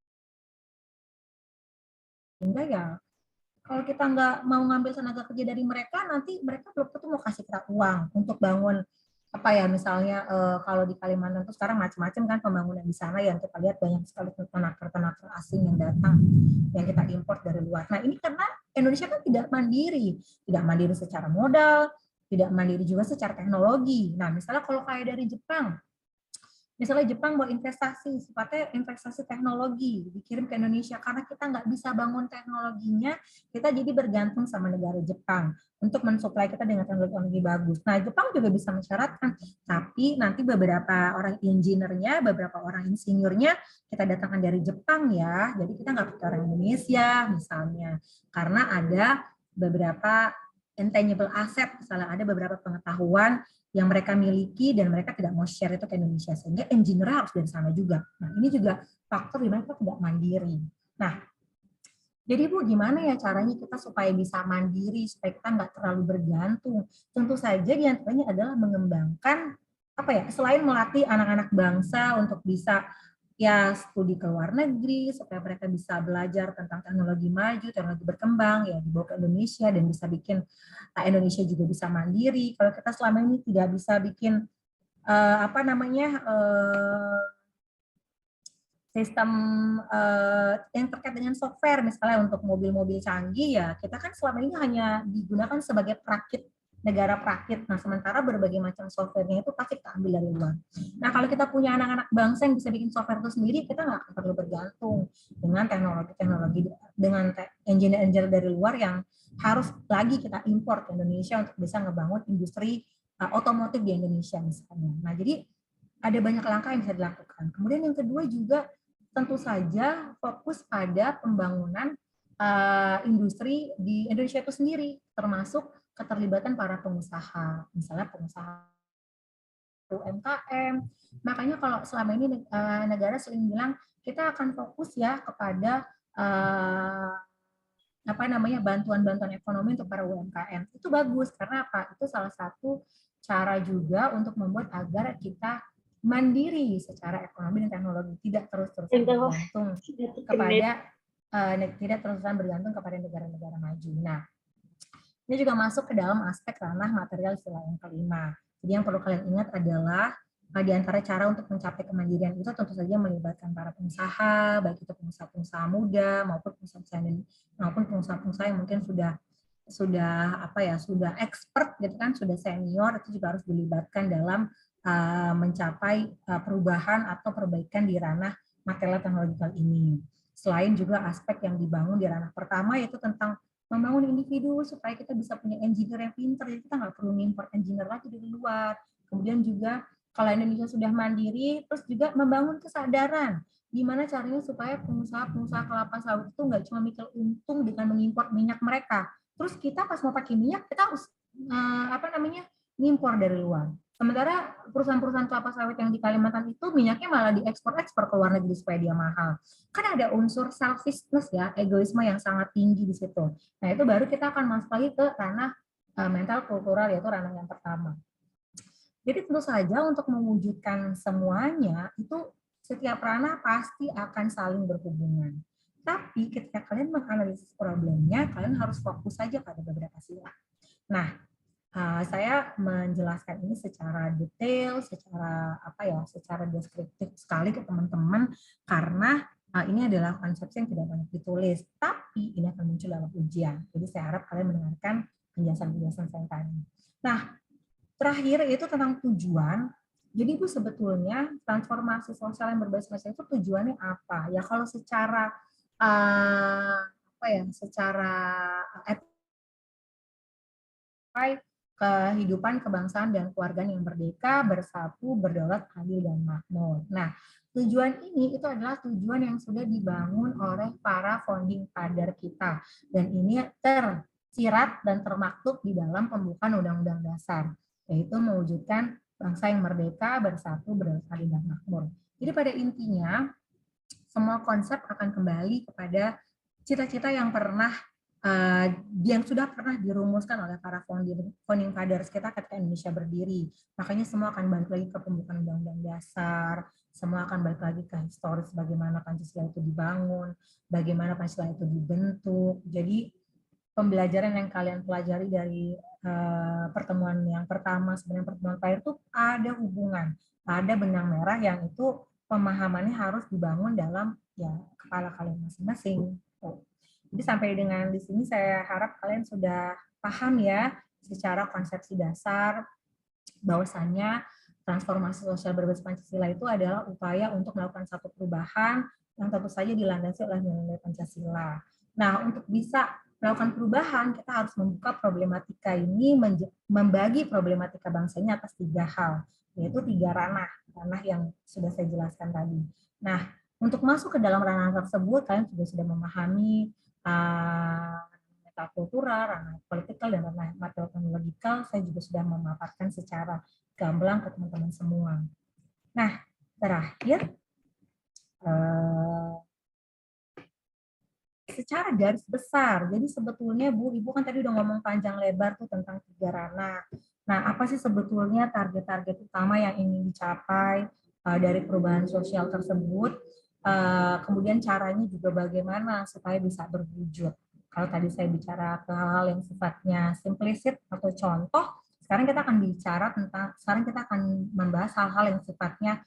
sehingga ya kalau kita nggak mau ngambil tenaga kerja dari mereka, nanti mereka belum tentu mau kasih kita uang untuk bangun apa ya, misalnya kalau di Kalimantan itu sekarang macam-macam kan pembangunan di sana yang kita lihat banyak sekali tenaga asing yang datang yang kita import dari luar. Nah ini karena Indonesia kan tidak mandiri secara modal, tidak mandiri juga secara teknologi. Nah misalnya kalau kayak dari Jepang, misalnya Jepang mau investasi, sifatnya investasi teknologi, dikirim ke Indonesia, karena kita nggak bisa bangun teknologinya, kita jadi bergantung sama negara Jepang untuk mensuplai kita dengan teknologi bagus. Nah, Jepang juga bisa mensyaratkan, tapi nanti beberapa orang engineer-nya, beberapa orang insinyurnya, kita datangkan dari Jepang ya, jadi kita nggak pakai orang Indonesia misalnya, karena ada beberapa intangible asset, misalnya ada beberapa pengetahuan yang mereka miliki dan mereka tidak mau share itu ke Indonesia, sehingga engineer harus dari sana juga. Nah ini juga faktor di mana kita tidak mandiri. Nah jadi Bu, gimana ya caranya kita supaya bisa mandiri, supaya kita nggak terlalu bergantung? Tentu saja diantaranya adalah mengembangkan apa ya, selain melatih anak-anak bangsa untuk bisa ya studi ke luar negeri supaya mereka bisa belajar tentang teknologi maju, teknologi berkembang ya dibawa ke Indonesia dan bisa bikin Indonesia juga bisa mandiri. Kalau kita selama ini tidak bisa bikin apa namanya sistem yang terkait dengan software misalnya untuk mobil-mobil canggih ya kita kan selama ini hanya digunakan sebagai perakit negara perakit. Nah, sementara berbagai macam softwarenya itu pasti kita ambil dari luar. Nah, kalau kita punya anak-anak bangsa yang bisa bikin software itu sendiri, kita nggak akan perlu bergantung dengan teknologi-teknologi, dengan engineer-engineer dari luar yang harus lagi kita import ke Indonesia untuk bisa ngebangun industri otomotif di Indonesia misalnya. Nah, jadi ada banyak langkah yang bisa dilakukan. Kemudian yang kedua juga tentu saja fokus pada pembangunan industri di Indonesia itu sendiri, termasuk keterlibatan para pengusaha, misalnya pengusaha UMKM. Makanya kalau selama ini negara sering bilang kita akan fokus ya kepada apa namanya bantuan-bantuan ekonomi untuk para UMKM. Itu bagus karena apa? Itu salah satu cara juga untuk membuat agar kita mandiri secara ekonomi dan teknologi, tidak terus-terusan bergantung kepada negara-negara maju. Nah, ini juga masuk ke dalam aspek ranah material sila yang kelima. Jadi yang perlu kalian ingat adalah di antara cara untuk mencapai kemandirian itu tentu saja melibatkan para pengusaha, baik itu pengusaha-pengusaha muda maupun pengusaha-pengusaha yang mungkin sudah expert gitu kan, sudah senior, itu juga harus dilibatkan dalam mencapai perubahan atau perbaikan di ranah material teknologikal ini. Selain juga aspek yang dibangun di ranah pertama yaitu tentang membangun individu supaya kita bisa punya engineer yang pintar, jadi kita nggak perlu ngimpor engineer lagi dari luar. Kemudian juga kalau Indonesia sudah mandiri, terus juga membangun kesadaran gimana caranya supaya pengusaha-pengusaha kelapa sawit itu nggak cuma mikir untung dengan mengimpor minyak mereka. Terus kita pas mau pakai minyak kita harus ngimpor dari luar. Sementara perusahaan-perusahaan kelapa sawit yang di Kalimantan itu minyaknya malah diekspor-ekspor ke luar negeri supaya dia mahal. Kan ada unsur selfishness ya, egoisme yang sangat tinggi di situ. Nah itu baru kita akan masuk lagi ke ranah mental kultural, yaitu ranah yang pertama. Jadi tentu saja untuk mewujudkan semuanya itu setiap ranah pasti akan saling berhubungan. Tapi ketika kalian menganalisis problemnya, kalian harus fokus saja pada beberapa sila. Nah, saya menjelaskan ini secara detail, secara deskriptif sekali ke teman-teman karena ini adalah konsepsi yang tidak banyak ditulis, tapi ini akan muncul dalam ujian. Jadi saya harap kalian mendengarkan penjelasan saya tadi. Nah, terakhir itu tentang tujuan. Jadi Bu, sebetulnya transformasi sosial yang berbasis manusia itu tujuannya apa? Ya kalau secara secara kehidupan kebangsaan dan keluarga yang merdeka, bersatu, berdaulat, adil, dan makmur. Nah, tujuan ini itu adalah tujuan yang sudah dibangun oleh para founding father kita. Dan ini tersirat dan termaktub di dalam pembukaan Undang-Undang Dasar, yaitu mewujudkan bangsa yang merdeka, bersatu, berdaulat, adil, dan makmur. Jadi pada intinya, semua konsep akan kembali kepada cita-cita yang sudah pernah dirumuskan oleh para founding fathers kita ketika Indonesia berdiri. Makanya semua akan balik lagi ke pembukaan Undang-Undang Dasar, semua akan balik lagi ke historis bagaimana Pancasila itu dibangun, bagaimana Pancasila itu dibentuk. Jadi pembelajaran yang kalian pelajari dari pertemuan yang pertama, sebenarnya pertemuan terakhir itu ada hubungan, ada benang merah yang itu pemahamannya harus dibangun dalam kepala kalian masing-masing. Jadi sampai dengan di sini saya harap kalian sudah paham ya secara konsepsi dasar bahwasannya transformasi sosial berbasis Pancasila itu adalah upaya untuk melakukan satu perubahan yang tentu saja dilandasi oleh nilai Pancasila. Nah, untuk bisa melakukan perubahan, kita harus membuka problematika ini, membagi problematika bangsa ini atas 3 hal, yaitu 3 ranah yang sudah saya jelaskan tadi. Nah, untuk masuk ke dalam ranah tersebut, kalian juga sudah memahami metakultural, ranah politikal, dan ranah material-teknologikal. Saya juga sudah memaparkan secara gamblang ke teman-teman semua. Nah, terakhir, secara garis besar, jadi sebetulnya Bu, Ibu kan tadi udah ngomong panjang lebar tuh tentang 3 ranah. Nah, apa sih sebetulnya target-target utama yang ingin dicapai dari perubahan sosial tersebut? Kemudian caranya juga bagaimana supaya bisa berwujud. Kalau tadi saya bicara ke hal-hal yang sifatnya implisit atau contoh, sekarang kita akan membahas hal-hal yang sifatnya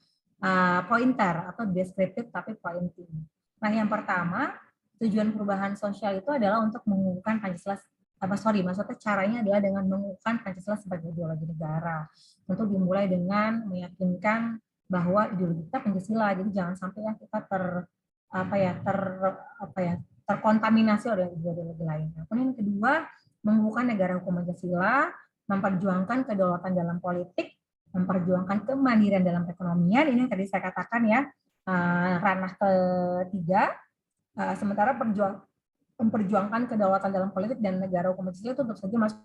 pointer atau deskriptif tapi pointing. Nah, yang pertama, tujuan perubahan sosial itu adalah untuk mengukuhkan Pancasila, maksudnya caranya adalah dengan mengukuhkan Pancasila sebagai ideologi negara. Tentu dimulai dengan meyakinkan bahwa ideologi kita Pancasila, jadi jangan sampai kita terkontaminasi oleh ideologi lain. Kemudian yang kedua, mengukuhkan negara hukum Pancasila, memperjuangkan kedaulatan dalam politik, memperjuangkan kemandirian dalam perekonomian, ini yang tadi saya katakan ya, ranah ketiga. Sementara memperjuangkan kedaulatan dalam politik dan negara hukum Pancasila itu tentu saja masuk,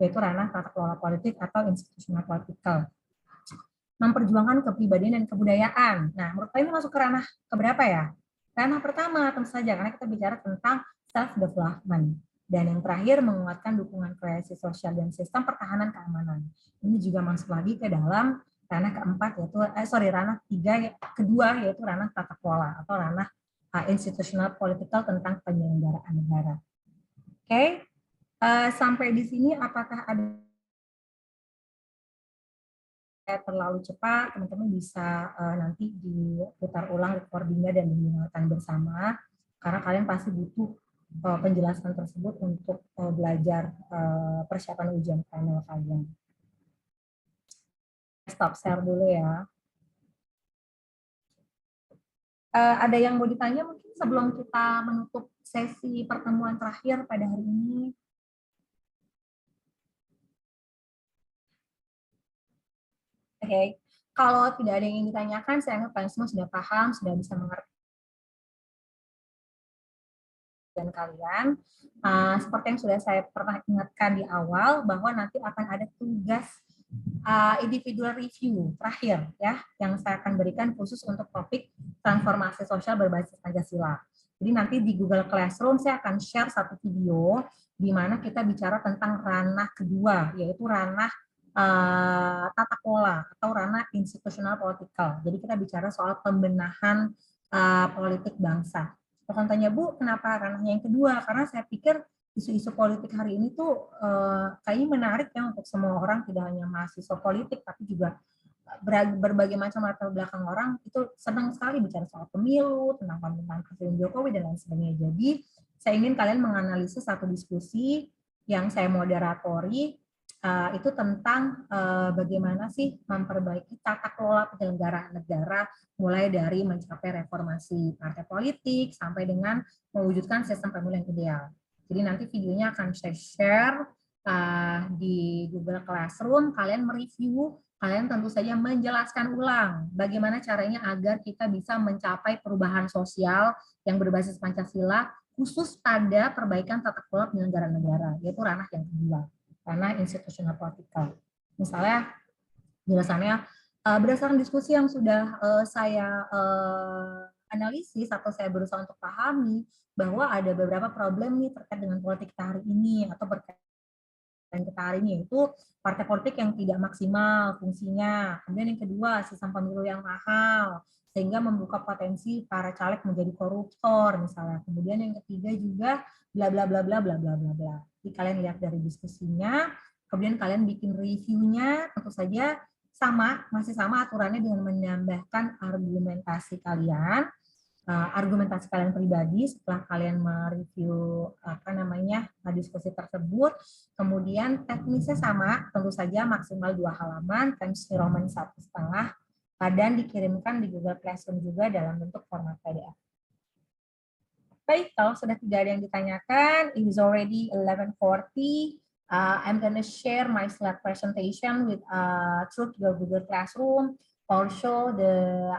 yaitu ranah tata kelola politik atau institusional politikal. Memperjuangkan kepribadian dan kebudayaan. Nah, menurut saya ini masuk ke ranah keberapa ya? Ranah pertama tentu saja, karena kita bicara tentang self-development. Dan yang terakhir, menguatkan dukungan kreasi sosial dan sistem pertahanan keamanan. Ini juga masuk lagi ke dalam ranah keempat, ranah kedua, yaitu ranah tata kelola atau ranah institusional politikal tentang penyelenggaraan negara. Oke, sampai di sini apakah ada terlalu cepat? Teman-teman bisa nanti diputar ulang recordingnya dan didengarkan bersama, karena kalian pasti butuh penjelasan tersebut untuk belajar persiapan ujian final kalian. Stop share dulu ya. Ada yang mau ditanya mungkin sebelum kita menutup sesi pertemuan terakhir pada hari ini? Oke, kalau tidak ada yang ingin ditanyakan, saya anggap kalian semua sudah paham, sudah bisa mengerti. Dan kalian, seperti yang sudah saya pernah ingatkan di awal, bahwa nanti akan ada tugas individual review terakhir ya, yang saya akan berikan khusus untuk topik transformasi sosial berbasis Pancasila. Jadi nanti di Google Classroom saya akan share satu video di mana kita bicara tentang ranah kedua, yaitu ranah tata kelola atau ranah institusional politikal. Jadi kita bicara soal pembenahan politik bangsa. Akan tanya, Bu, kenapa ranahnya yang kedua? Karena saya pikir isu-isu politik hari ini tuh kayaknya menarik ya untuk semua orang, tidak hanya mahasiswa politik, tapi juga berbagai macam latar belakang orang itu senang sekali bicara soal pemilu, tentang pemerintahan Presiden Jokowi, dan lain sebagainya. Jadi saya ingin kalian menganalisis satu diskusi yang saya moderatori itu tentang bagaimana sih memperbaiki tata kelola penyelenggaraan negara mulai dari mencapai reformasi partai politik sampai dengan mewujudkan sistem pemilu yang ideal. Jadi nanti videonya akan saya share di Google Classroom. Kalian mereview, kalian tentu saja menjelaskan ulang bagaimana caranya agar kita bisa mencapai perubahan sosial yang berbasis Pancasila, khusus pada perbaikan tata kelola penyelenggaraan negara, yaitu ranah yang kedua, ranah institusional politikal. Misalnya penjelasannya berdasarkan diskusi yang sudah saya analisis atau saya berusaha untuk pahami bahwa ada beberapa problem nih terkait dengan politik kita hari ini atau berkaitan kita hari ini, yaitu partai politik yang tidak maksimal fungsinya. Kemudian yang kedua, sistem pemilu yang mahal sehingga membuka potensi para caleg menjadi koruptor misalnya. Kemudian yang ketiga juga bla bla bla bla bla bla bla bla. Jadi kalian lihat dari diskusinya, kemudian kalian bikin reviewnya, tentu saja masih sama aturannya dengan menambahkan argumentasi kalian pribadi setelah kalian mereview diskusi tersebut. Kemudian teknisnya sama, tentu saja maksimal 2 halaman, times New Roman 1,5, dan dikirimkan di Google Classroom juga dalam bentuk format PDF. Baik, kalau sudah tidak ada yang ditanyakan, it is already 11:40. I'm gonna share my slide presentation with through your Google Classroom or show the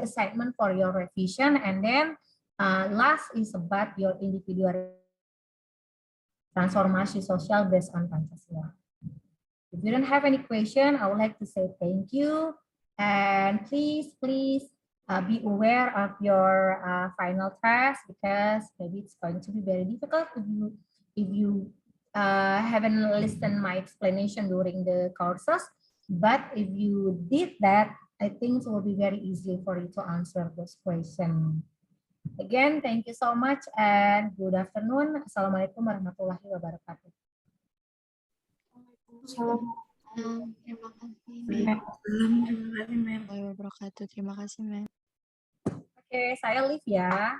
assignment for your revision, and then last is about your individual transformasi sosial based on Pancasila. If you don't have any question, I would like to say thank you, and please be aware of your final test, because maybe it's going to be very difficult if you haven't listened my explanation during the courses. But if you did that, I think it will be very easy for you to answer those questions. Again, thank you so much and good afternoon. Assalamualaikum warahmatullahi wabarakatuh. Terima kasih, Mem. Oke, saya Liv ya.